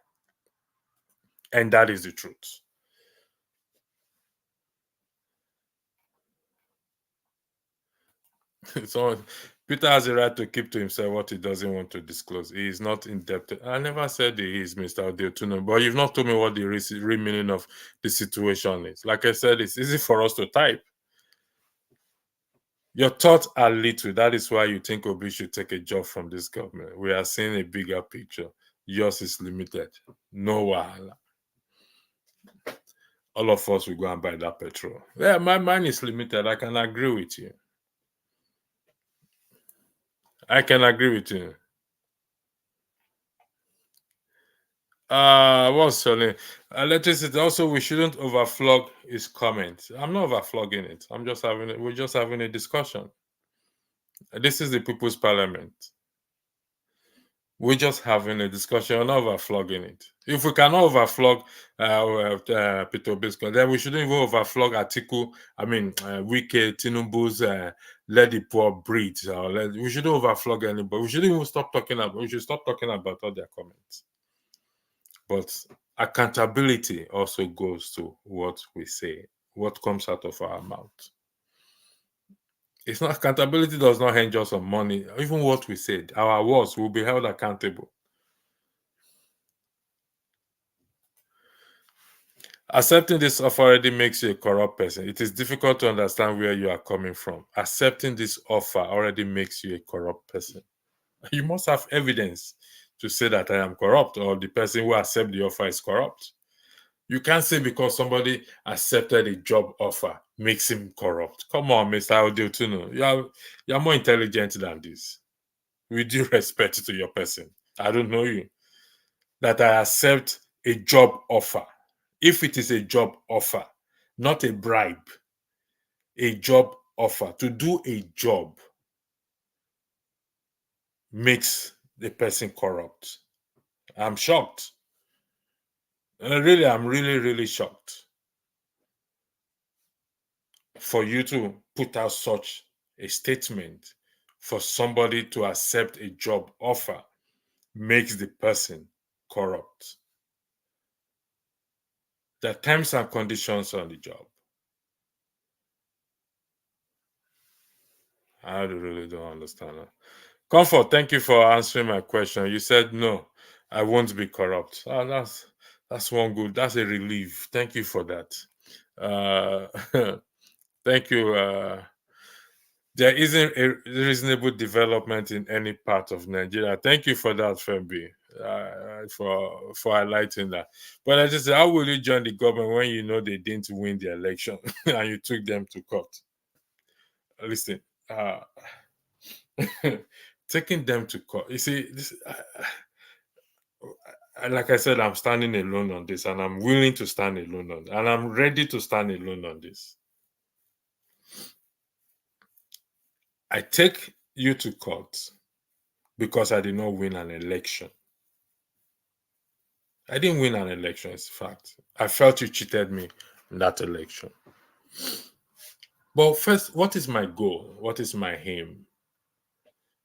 And that is the truth. So Peter has a right to keep to himself what he doesn't want to disclose. He is not indebted. I never said he is, Mr. Odeotuno, but you've not told me what the real meaning of the situation is. Like I said, it's easy for us to type. Your thoughts are little. That is why you think Obi should take a job from this government. We are seeing a bigger picture. Yours is limited. No wahala. All of us will go and buy that petrol. Yeah, mine is limited. I can agree with you. I can agree with you. What's your name? Electricity. Also, we shouldn't overflog his comments. I'm not overflogging it. We're just having a discussion. This is the People's Parliament. We're just having a discussion. We're not overflogging it. If we cannot overflog Peter Obi's, then we shouldn't even overflog Atiku. Wike, Tinubu's let the poor breathe. We shouldn't overflog anybody. We shouldn't even stop talking about. We should stop talking about all their comments. But accountability also goes to what we say, what comes out of our mouth. It's not accountability does not hinge us on money. Even what we said, our words will be held accountable. Accepting this offer already makes you a corrupt person. It is difficult to understand where you are coming from. Accepting this offer already makes you a corrupt person. You must have evidence to say that I am corrupt or the person who accepts the offer is corrupt. You can't say because somebody accepted a job offer makes him corrupt. Come on, Mr. Odeotuno. You're more intelligent than this. With due respect to your person. I don't know you. That I accept a job offer. If it is a job offer, not a bribe, a job offer to do a job makes the person corrupt. I'm shocked. I'm really shocked for you to put out such a statement. For somebody to accept a job offer makes the person corrupt. The terms and conditions on the job. I really don't understand that. Comfort, thank you for answering my question. You said no, I won't be corrupt. That's one good. That's a relief. Thank you for that. Thank you. There isn't a reasonable development in any part of Nigeria. Thank you for that, Fembi, for highlighting that. But I just say, how will you join the government when you know they didn't win the election and you took them to court? Listen, taking them to court. You see, this. Like I said, I'm standing alone on this, and I'm willing to stand alone on, and I'm ready to stand alone on this. I take you to court because I did not win an election. I didn't win an election, it's a fact. I felt you cheated me in that election. But first, what is my goal? What is my aim?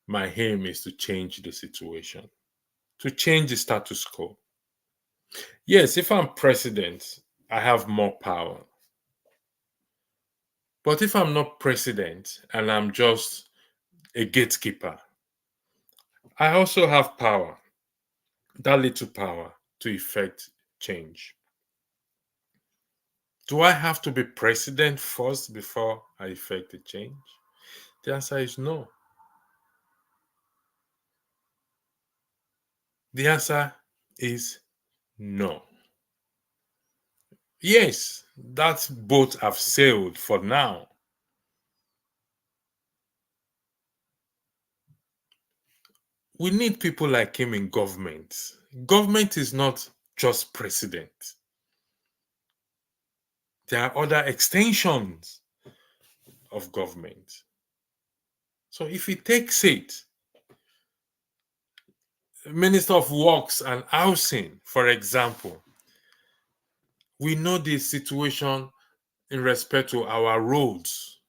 My aim is to change the situation, to change the status quo. Yes, if I'm president, I have more power. But if I'm not president and I'm just a gatekeeper, I also have power, that little power to effect change. Do I have to be president first before I effect a change? The answer is no. The answer is no. Yes, that boat have sailed for now. We need people like him in government. Government is not just president. There are other extensions of government. So if he takes it, Minister of Works and Housing, for example, we know the situation in respect to our roads.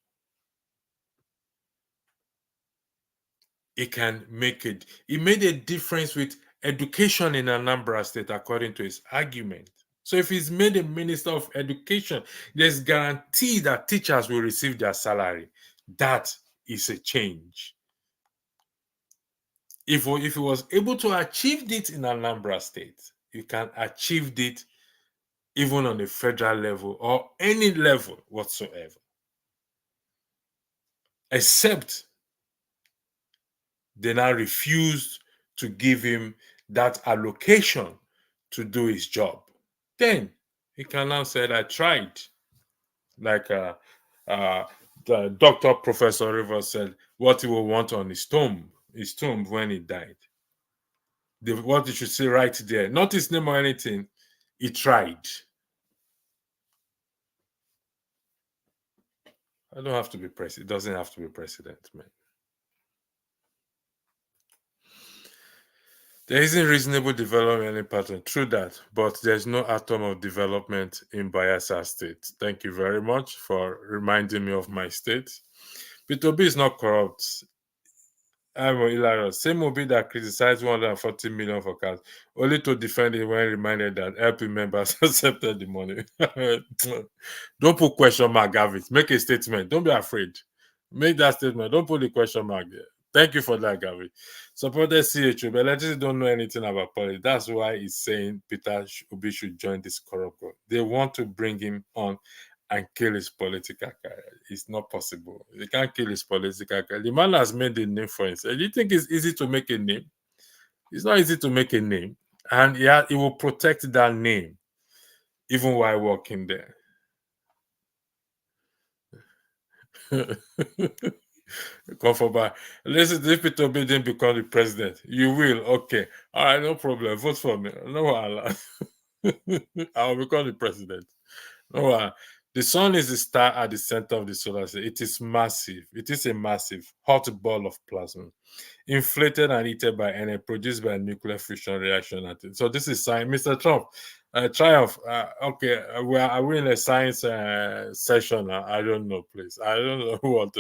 It can make it. It made a difference with education in Anambra State, according to his argument. So if he's made a minister of education, there's guarantee that teachers will receive their salary. That is a change. If he was able to achieve it in Anambra State, you can achieve it even on a federal level or any level whatsoever. Except they now refused to give him that allocation to do his job. Then he can now say, I tried. Like the Dr. Professor Rivers said, what he will want on his tomb when he died. What you should say right there, not his name or anything, he tried. I don't have to be president. It doesn't have to be president, man. There isn't reasonable development in pattern, true that, but there's no atom of development in Bayelsa State. Thank you very much for reminding me of my state. Peter Obi is not corrupt. I'm hilarious. Same Obi that criticized 140 million for cars, only to defend it when reminded that LP members accepted the money. Don't put question mark, Gavit. Make a statement. Don't be afraid. Make that statement. Don't put the question mark there. Thank you for that, Gavit. Supported CHO, but electricians don't know anything about politics. That's why he's saying Peter Obi should join this corrupt group. They want to bring him on and kill his political career. It's not possible. They can't kill his political career. The man has made a name for himself. Do you think it's easy to make a name? It's not easy to make a name. And he will protect that name even while working there. Comfortable. Listen, if Peter Obi didn't become the president, you will. Okay. All right, no problem. Vote for me. No, I'll become the president. No, the sun is the star at the center of the solar system. It is massive. It is a massive hot ball of plasma, inflated and heated by energy produced by a nuclear fusion reaction. So this is science. Mr. Trump, triumph. Okay, are we in a science session? I don't know, please. I don't know what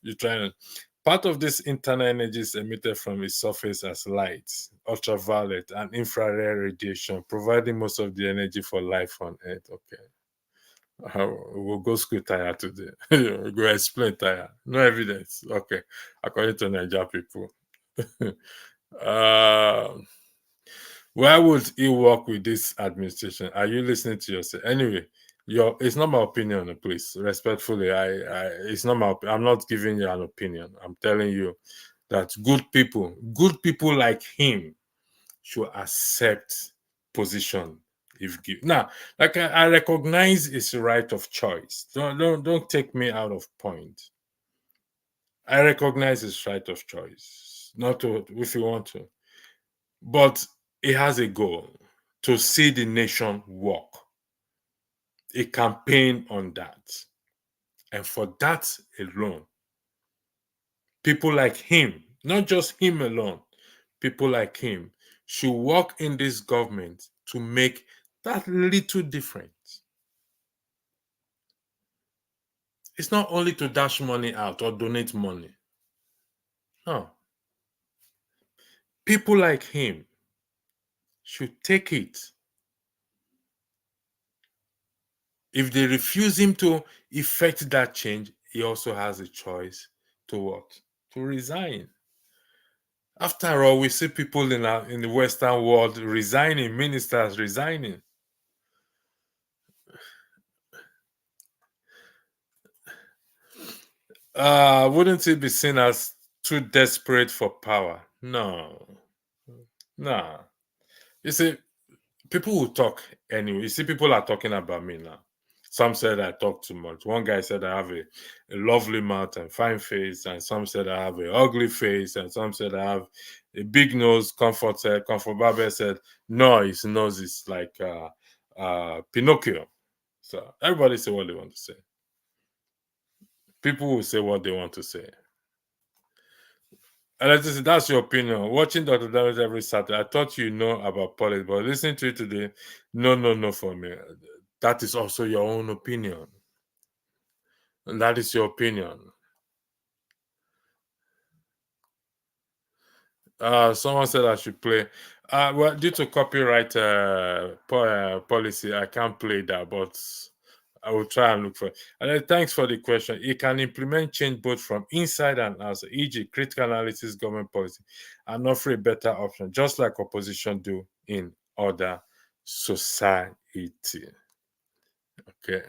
you're trying to. Part of this internal energy is emitted from its surface as light, ultraviolet, and infrared radiation, providing most of the energy for life on Earth. Okay. We'll go school tired today. We'll go explain tired. No evidence. Okay. According to Nigeria people. Why would he work with this administration? Are you listening to yourself? Anyway, it's not my opinion, please. Respectfully, it's not my I'm not giving you an opinion. I'm telling you that good people like him should accept position if given. Now, like I recognize his right of choice. Don't take me out of point. I recognize his right of choice. Not to, if you want to, but he has a goal to see the nation work. A campaign on that, and for that alone, people like him, not just him alone, people like him should work in this government to make that little difference. It's not only to dash money out or donate money. No. People like him should take it. If they refuse him to effect that change, he also has a choice to what? To resign. After all, we see people in the Western world resigning, ministers resigning. Wouldn't it be seen as too desperate for power? No. Nah. You see, people will talk anyway. You see, people are talking about me now. Some said I talk too much. One guy said I have a lovely mouth and fine face, and some said I have an ugly face, and some said I have a big nose. Comfort Barber said, no, his nose is like Pinocchio. So everybody say what they want to say. People will say what they want to say. And that's your opinion. Watching Dr. Damage every Saturday, I thought you know about politics, but listening to it today, no for me. That is also your own opinion. And that is your opinion. Someone said I should play. Well, due to copyright policy, I can't play that, but I will try and look for it. And then thanks for the question. It can implement change both from inside and outside, e.g., critical analysis, government policy, and offer a better option, just like opposition do in other society. Okay.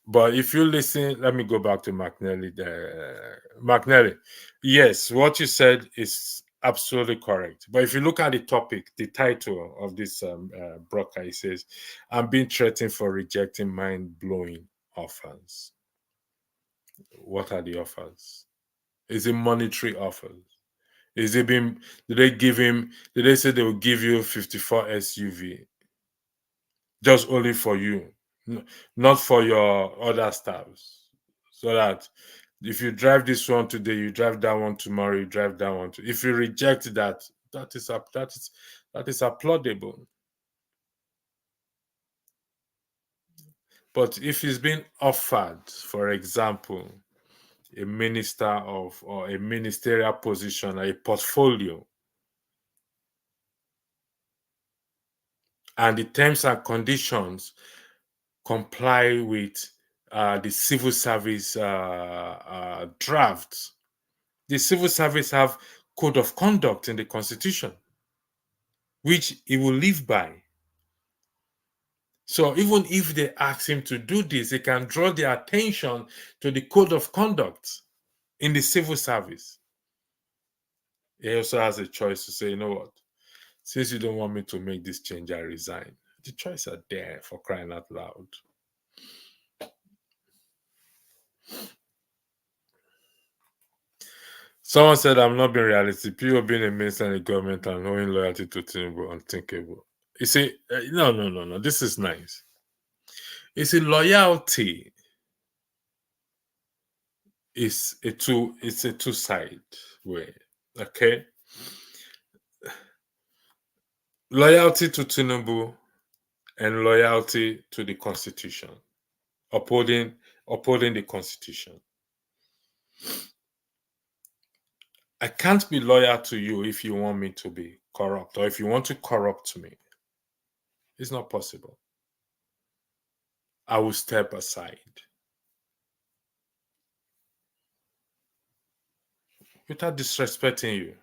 But if you listen, let me go back to McNally. McNally, yes, what you said is absolutely correct. But if you look at the topic, the title of this broadcast, it says, I'm being threatened for rejecting mind-blowing offers. What are the offers? Is it monetary offers? Is it did they say they will give you 54 SUV just only for you? Not for your other staffs, so that if you drive this one today, you drive that one tomorrow, you drive that one. If you reject that, that is applaudable. But if it's been offered, for example, a minister or a ministerial position, a portfolio, and the terms and conditions comply with the civil service draft. The civil service have code of conduct in the constitution, which he will live by. So even if they ask him to do this, they can draw their attention to the code of conduct in the civil service. He also has a choice to say, you know what, since you don't want me to make this change, I resign. The choice are there, for crying out loud. Someone said I'm not being realistic. People being a minister in the government and owing loyalty to Tinubu, unthinkable. You see, no. This is nice. You see, loyalty is a two-side way. Okay, loyalty to Tinubu and loyalty to the Constitution, upholding the Constitution. I can't be loyal to you if you want me to be corrupt, or if you want to corrupt me. It's not possible. I will step aside. Without disrespecting you.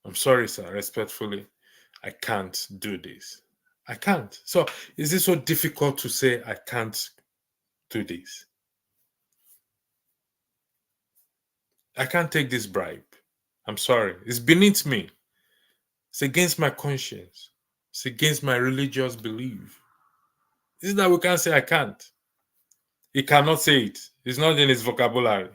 I'm sorry, sir, respectfully, I can't do this. I can't. So is it so difficult to say I can't do this? I can't take this bribe. I'm sorry. It's beneath me. It's against my conscience. It's against my religious belief. Isn't that we can't say I can't? He cannot say it. It's not in his vocabulary.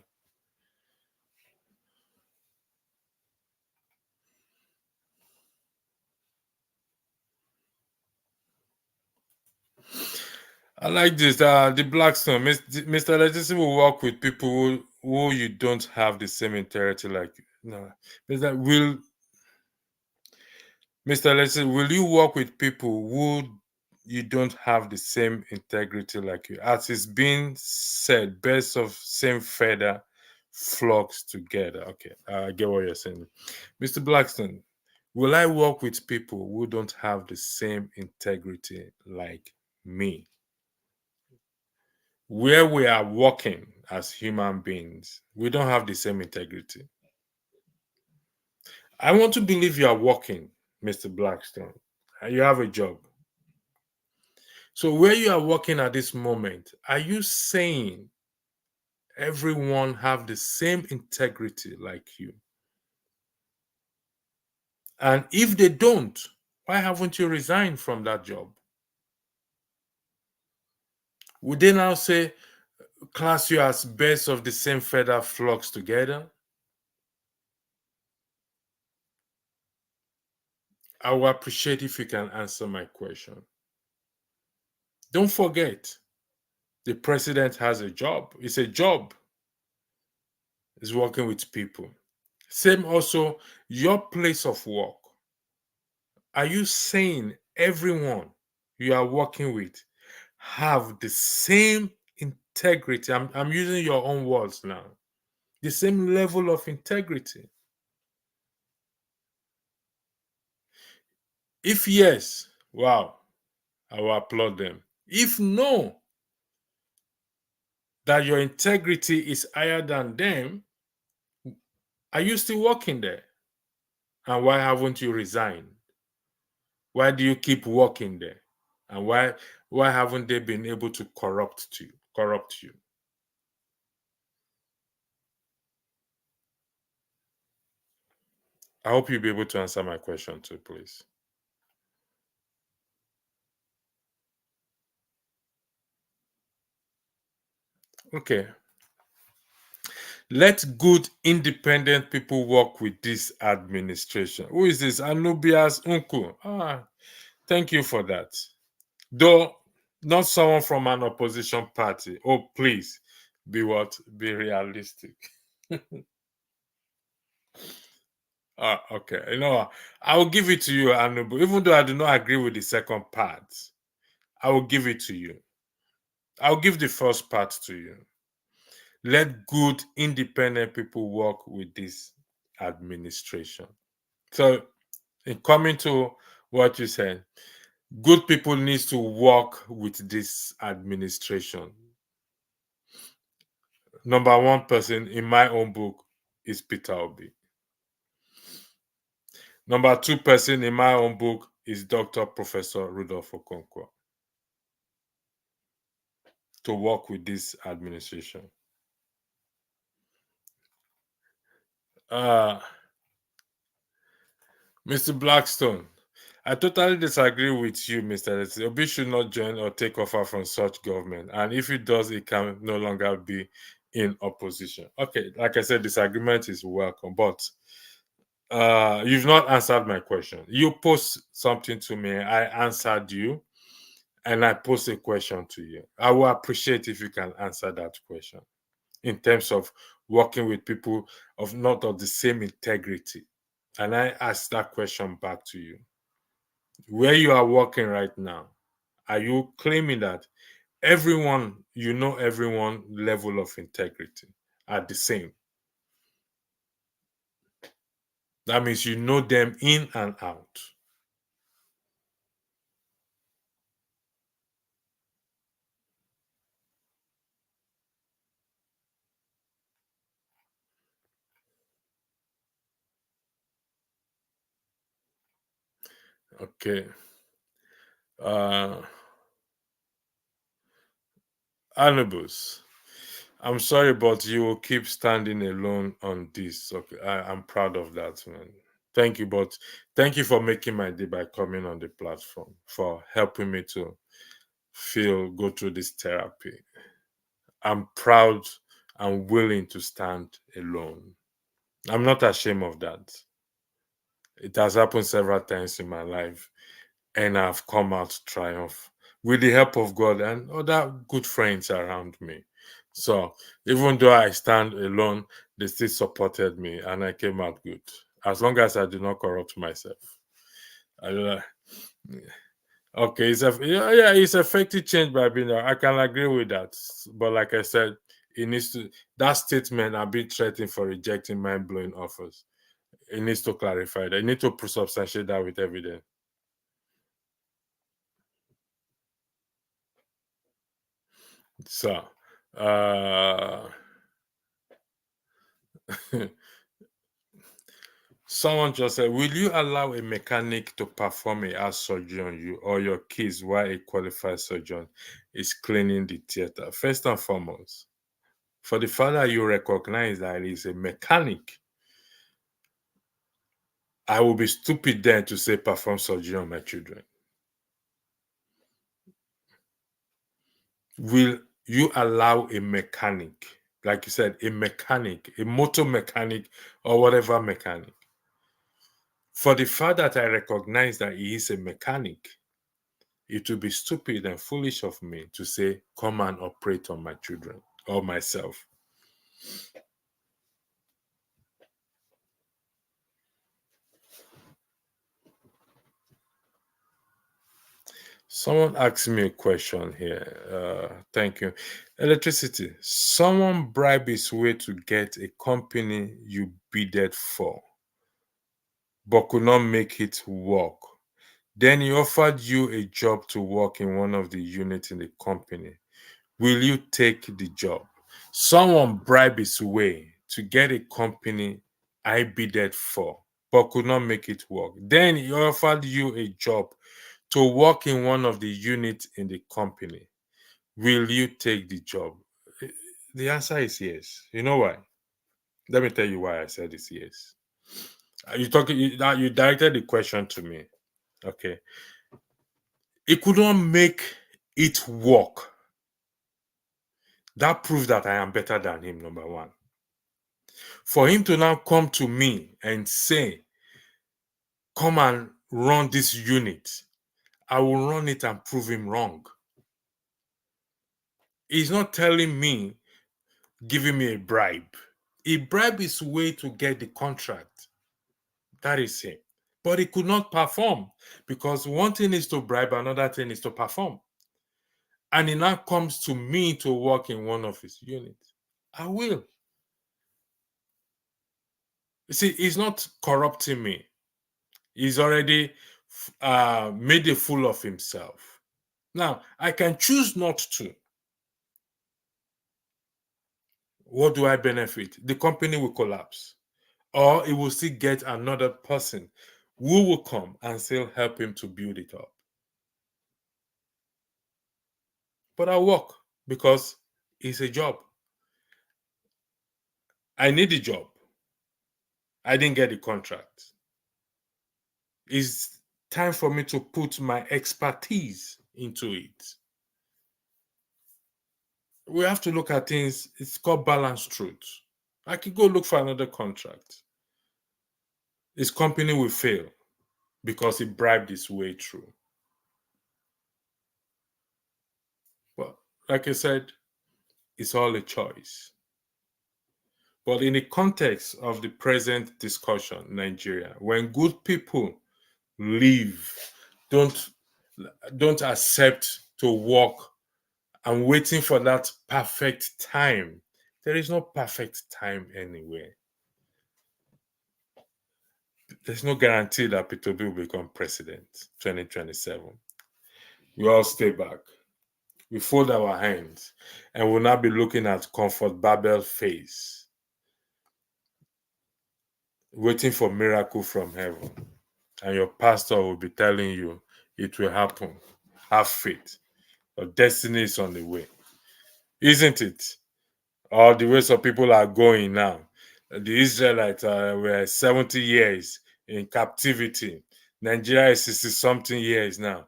I like this. The Blackstone, Mr. Legacy will work with people who you don't have the same integrity like you. No, Mr. Legacy, will you work with people who you don't have the same integrity like you. As it's been said, birds of same feather flocks together. Okay, I get what you're saying. Mr. Blackstone, will I work with people who don't have the same integrity like me? Where we are working as human beings, we don't have the same integrity. I want to believe you are working, Mr. Blackstone. You have a job. So where you are working at this moment, are you saying everyone have the same integrity like you? And if they don't, why haven't you resigned from that job? Would they now say, class you as birds of the same feather flocks together? I will appreciate if you can answer my question. Don't forget, the president has a job. It's a job. He's working with people. Same also, your place of work. Are you saying everyone you are working with have the same integrity? I'm using your own words now. The same level of integrity? If yes, wow, I will applaud them. If no, that your integrity is higher than them, are you still working there? And why haven't you resigned? Why do you keep working there? And why haven't they been able to corrupt you? I hope you'll be able to answer my question too, please. Okay. Let good independent people work with this administration. Who is this? Anubias Uncle. Thank you for that. Though not someone from an opposition party. Oh, please be realistic. Okay. I will give it to you, Anubu. Even though I do not agree with the second part, I will give it to you. I'll give the first part to you. Let good independent people work with this administration. So, in coming to what you said, good people need to work with this administration. Number one person in my own book is Peter Obi. Number two person in my own book is Dr. Professor Rudolph Okonkwo, to work with this administration. Mr. Blackstone, I totally disagree with you, Mr. Letty. Obi should not join or take offer from such government. And if it does, it can no longer be in opposition. Okay, like I said, disagreement is welcome, but you've not answered my question. You post something to me, I answered you, and I pose a question to you. I will appreciate if you can answer that question in terms of working with people of not of the same integrity. And I ask that question back to you. Where you are working right now, are you claiming that everyone level of integrity are the same? That means you know them in and out. Okay. Anubis, I'm sorry, but you will keep standing alone on this. Okay, I'm proud of that, man. Thank you, but thank you for making my day by coming on the platform, for helping me to go through this therapy. I'm proud and willing to stand alone. I'm not ashamed of that. It has happened several times in my life, and I've come out triumph with the help of God and other good friends around me. So even though I stand alone, they still supported me, and I came out good. As long as I do not corrupt myself. Okay, it's effective change by being. I can agree with that, but like I said, it needs to. That statement, "I've been threatened for rejecting mind-blowing offers." It needs to clarify that. It needs to substantiate that with evidence. So, someone just said, "Will you allow a mechanic to perform a house surgery on you or your kids while a qualified surgeon is cleaning the theater?" First and foremost, for the fact that you recognize that he's a mechanic, I will be stupid then to say perform surgery on my children. Will you allow a mechanic, like you said, a mechanic, a motor mechanic or whatever mechanic, for the fact that I recognize that he is a mechanic, it would be stupid and foolish of me to say, come and operate on my children or myself. Someone asked me a question here. Thank you. Electricity. Someone bribed his way to get a company you bidded for, but could not make it work. Then he offered you a job to work in one of the units in the company. Will you take the job? Someone bribed his way to get a company I bidded for, but could not make it work. Then he offered you a job to work in one of the units in the company. Will you take the job? The answer is yes. You know why? Let me tell you why I said it's yes. You directed the question to me. Okay. He could not make it work. That proves that I am better than him, number one. For him to now come to me and say, come and run this unit, I will run it and prove him wrong. He's not telling me, giving me a bribe. He bribed his way to get the contract. That is it. But he could not perform because one thing is to bribe, another thing is to perform. And he now comes to me to work in one of his units. I will. You see, he's not corrupting me. He's already made a fool of himself. Now, I can choose not to. What do I benefit? The company will collapse. Or it will still get another person who will come and still help him to build it up. But I'll work because it's a job. I need a job. I didn't get the contract. It's time for me to put my expertise into it. We have to look at things. It's called balanced truth. I could go look for another contract. His company will fail because he bribed his way through. But like I said, it's all a choice. But in the context of the present discussion, Nigeria, when good people leave, don't accept to work and waiting for that perfect time. There is no perfect time anywhere. There's no guarantee that Peter Obi will become president 2027. We all stay back. We fold our hands and will not be looking at Comfort Babel's face, waiting for miracle from heaven. And your pastor will be telling you it will happen. Have faith. Your destiny is on the way. Isn't it? Or the way some people are going now. The Israelites were 70 years in captivity. Nigeria is 60 something years now.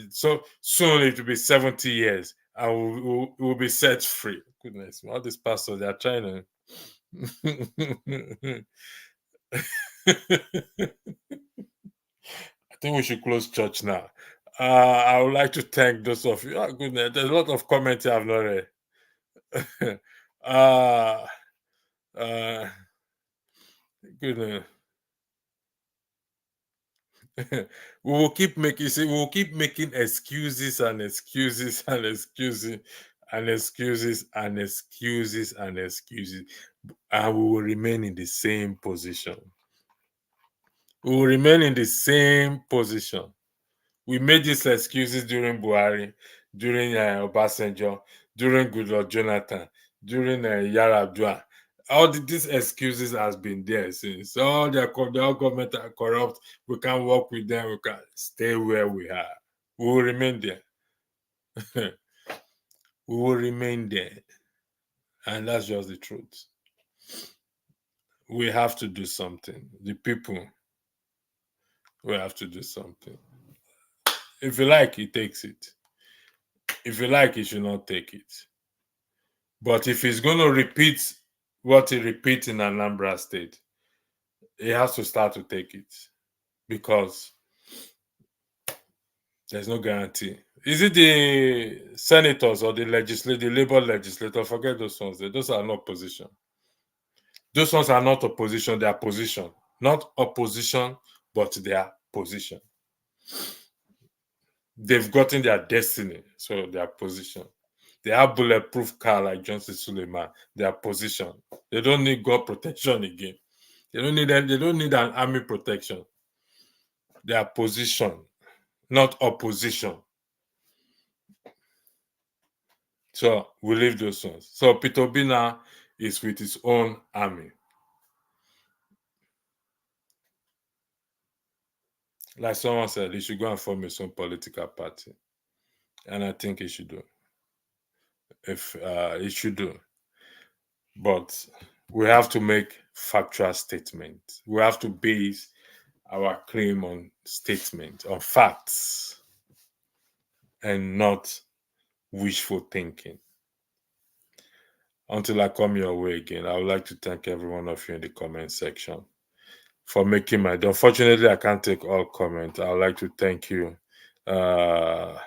So soon it will be 70 years and we'll be set free. Goodness, all these pastors, they are trying to. I think we should close church now. I would like to thank those of you. Oh, goodness, there's a lot of comments I've not read. Goodness. will keep making, we will keep making excuses and excuses and excuses and excuses and excuses and excuses, and we will remain in the same position. We will remain in the same position. We made these excuses during Buhari, during Obasanjo, during Goodluck Jonathan, during Yaradua. All these excuses has been there since. All the all government are corrupt. We can't work with them. We can stay where we are. We will remain there. We will remain there. And that's just the truth. We have to do something. The people, we have to do something. If you like, he takes it. If you like, he should not take it. But if he's going to repeat what he repeats in Anambra State, he has to start to take it, because there's no guarantee. Is it the senators or the Labour legislator? Forget those ones. Those are not opposition. Those ones are not opposition. They are position. Not opposition, but they are position. They've gotten their destiny, so they are position. They have bulletproof car like Johnson Suleiman. They are position. They don't need God protection again. They don't need an army protection. They are position, not opposition. So we leave those ones. So Peter Obi now is with his own army. Like someone said, he should go and form his own political party. And I think he should do. If he should do. But we have to make factual statements. We have to base our claim on statement, on facts, and not wishful thinking. Until I come your way again, I would like to thank every one of you in the comment section for making my day. Unfortunately, I can't take all comments. I would like to thank you. Let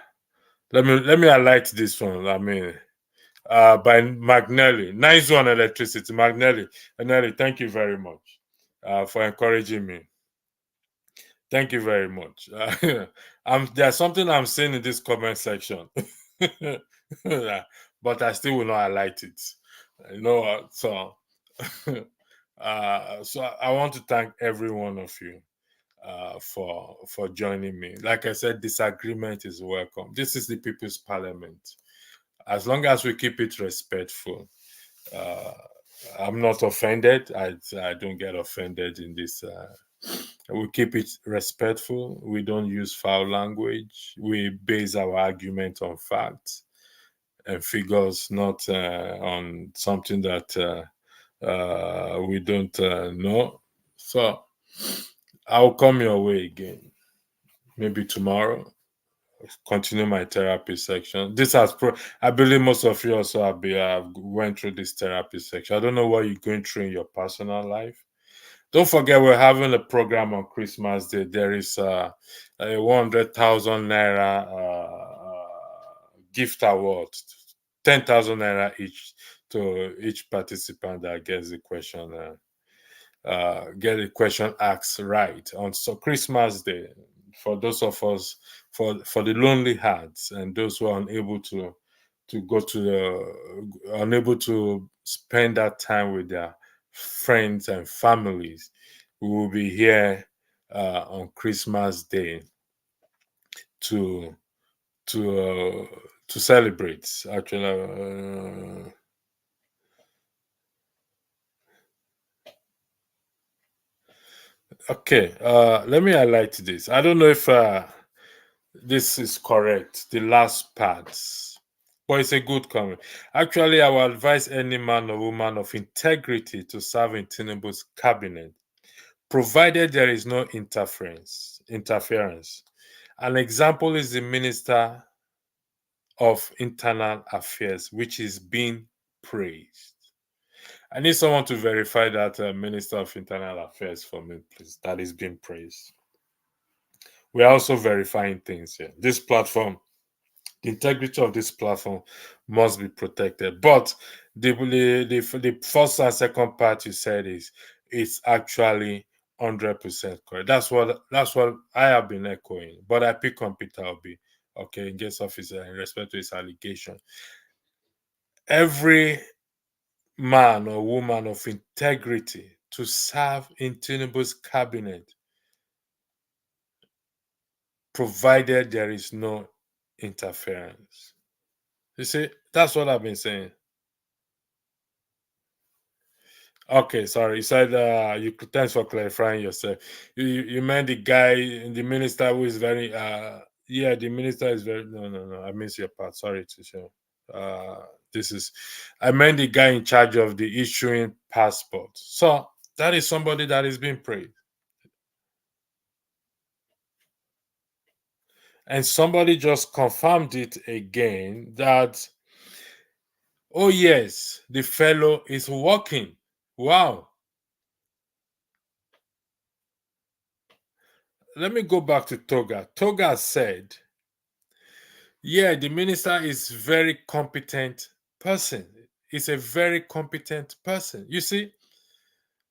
me highlight this one. By Magnelli. Nice one, electricity. Magnelli, thank you very much for encouraging me. Thank you very much. There's something I'm saying in this comment section, but I still will not highlight it. So I want to thank every one of you for joining me. Like I said, disagreement is welcome. This is the People's Parliament. As long as we keep it respectful, I'm not offended. I don't get offended in this. We keep it respectful. We don't use foul language. We base our argument on facts and figures, not on something that we don't know. So I'll come your way again, maybe tomorrow. Continue my therapy section. This has I believe most of you also have went through this therapy section. I don't know what you're going through in your personal life. Don't forget, we're having a program on Christmas Day. There is a 100,000 naira gift award, 10,000 naira each to each participant that gets the question asked right on Christmas Day. For those of us, for the lonely hearts and those who are unable to spend that time with their friends and families, we will be here on Christmas Day to celebrate. Actually, okay. Let me highlight this. I don't know if this is correct. The last part. But it's a good comment. Actually, I will advise any man or woman of integrity to serve in Tinubu's cabinet, provided there is no interference. An example is the Minister of Internal Affairs, which is being praised. I need someone to verify that Minister of Internal Affairs for me, please. That is being praised. We are also verifying things here. This platform, the integrity of this platform must be protected. But the first and second part you said is it's actually 100% correct. That's what I have been echoing. But I pick on Peter Obi, okay, guest officer, in respect to his allegation. Every man or woman of integrity to serve in Tinubu's cabinet, provided there is no interference. You see, that's what I've been saying. Okay, sorry. You said thanks for clarifying yourself. You meant the guy, the minister who is very yeah, the minister is very no. I missed your part. Sorry to show. I meant the guy in charge of the issuing passports. So that is somebody that is being praised. And somebody just confirmed it again that, oh yes, the fellow is working. Wow. Let me go back to Toga. Toga said, yeah, the minister is very competent person. He's a very competent person. You see,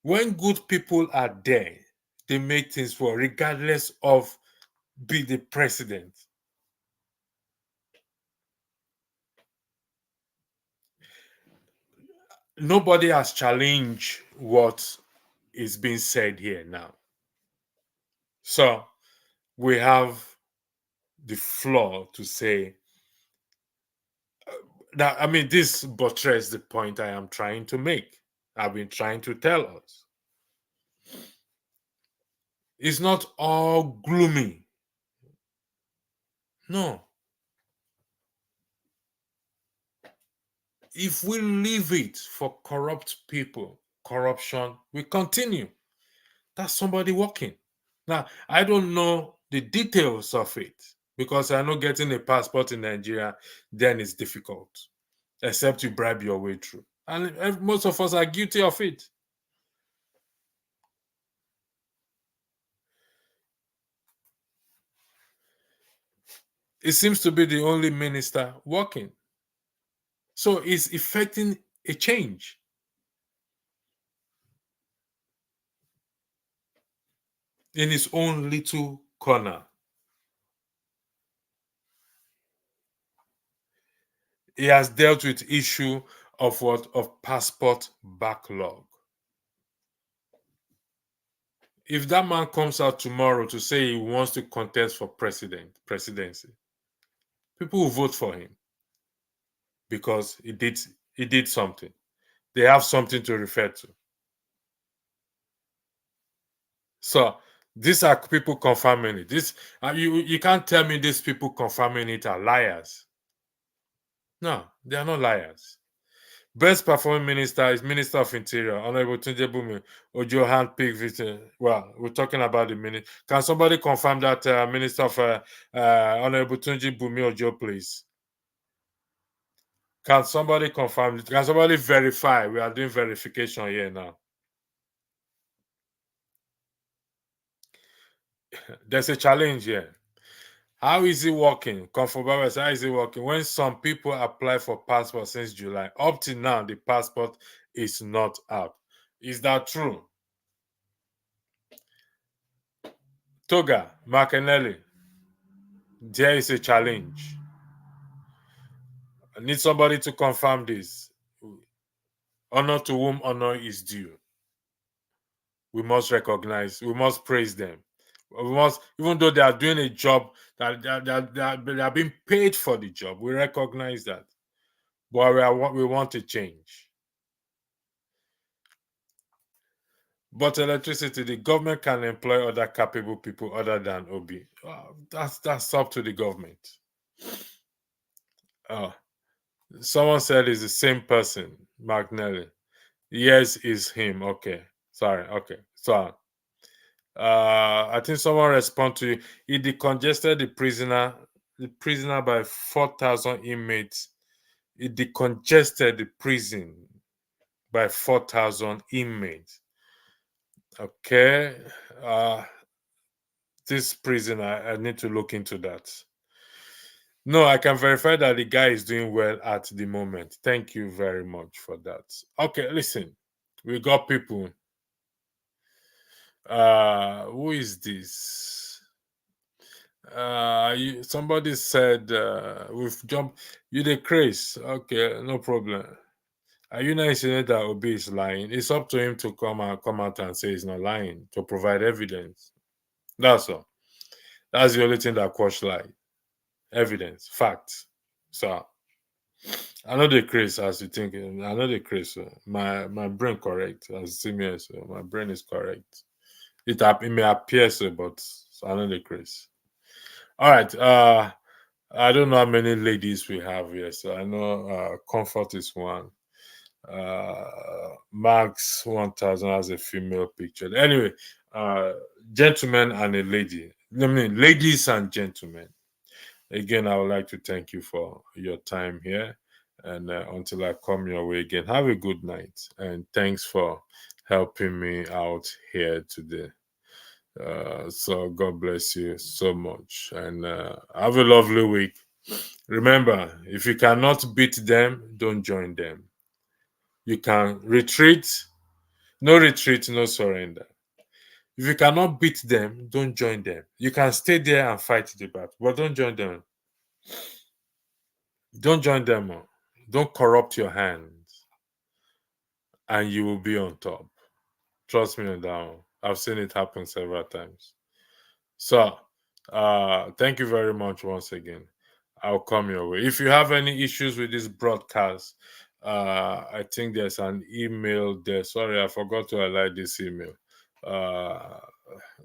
when good people are there, they make things work, regardless of be the president. Nobody has challenged what is being said here now. So we have the floor to say that, I mean, this buttresses the point I am trying to make. I've been trying to tell us. It's not all gloomy. No. If we leave it for corrupt people, corruption will continue. That's somebody working. Now, I don't know the details of it because I know getting a passport in Nigeria then is difficult, except you bribe your way through. And most of us are guilty of it. It seems to be the only minister working. So it's effecting a change. In his own little corner. He has dealt with issue of what? Of passport backlog. If that man comes out tomorrow to say he wants to contest for presidency, people will vote for him because he did something. They have something to refer to. So these are people confirming it. You can't tell me these people confirming it are liars. No, they are not liars. Best performing minister is Minister of Interior, Honorable Tunde Bumi Ojo, handpicked. Well, we're talking about the minister. Can somebody confirm that Minister of Honorable Tunde Bumi Ojo, please? Can somebody confirm it? Can somebody verify? We are doing verification here now. There's a challenge here. How is it working? Comfort Baba, how is it working? When some people apply for passport since July, up to now, the passport is not out. Is that true? Toga, Makenelli, there is a challenge. I need somebody to confirm this. Honor to whom honor is due. We must recognize, we must praise them. We must, even though they are doing a job, that they are being paid for the job, we recognize that. But we want to change. But electricity, the government can employ other capable people other than Obi. That's up to the government. Someone said it's the same person, Mark Nelly. Yes, it's him. Okay. Sorry. Okay. So I think someone responded to you. He decongested the prisoner by 4,000 inmates. He decongested the prison by 4,000 inmates. Okay. This prison, I need to look into that. No, I can verify that the guy is doing well at the moment. Thank you very much for that. Okay, listen, we got people. Who is this? Somebody said we've jumped. You the Chris? Okay, no problem. Are you not insinuating that Obi is lying? It's up to him to come out and say he's not lying, to provide evidence. That's all. That's the only thing that quash lie. Evidence, facts. So I know the Chris as you think. I know the Chris. My brain correct as senior, so my brain is correct. It may appear so, but I know the Chris. All right. I don't know how many ladies we have here, so I know Comfort is one. Max 1000 has a female picture. Anyway, gentlemen and a lady. I mean, ladies and gentlemen. Again, I would like to thank you for your time here. And until I come your way again, have a good night. And thanks for helping me out here today. So God bless you so much. And have a lovely week. Remember, if you cannot beat them, don't join them. You can retreat. No retreat, no surrender. If you cannot beat them, don't join them. You can stay there and fight the battle, but don't join them. Don't join them. Don't corrupt your hands, and you will be on top. Trust me on that one. I've seen it happen several times. So, thank you very much once again. I'll come your way. If you have any issues with this broadcast, I think there's an email there. Sorry, I forgot to highlight this email.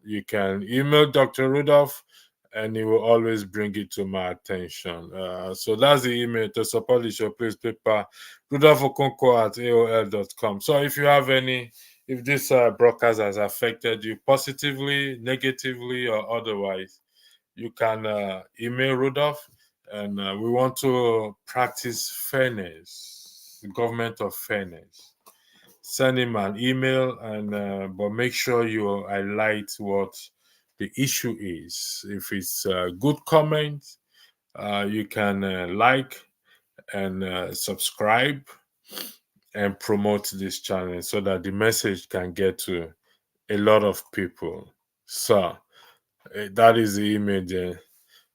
You can email Dr. Rudolph and he will always bring it to my attention. So that's the email to support the show. Please paper rudolphokonko@aol.com. So if you have any, if this broadcast has affected you positively, negatively, or otherwise, you can email Rudolph. And we want to practice fairness, the government of fairness. Send him an email, and but make sure you highlight what the issue is. If it's a good comment, you can like and subscribe and promote this channel so that the message can get to a lot of people. So that is the email there,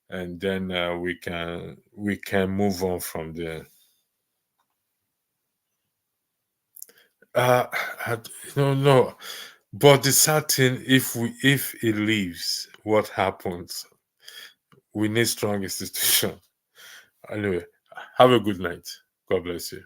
and then we can move on from there. No, but the certain if it leaves, what happens? We need strong institution. Anyway, have a good night. God bless you.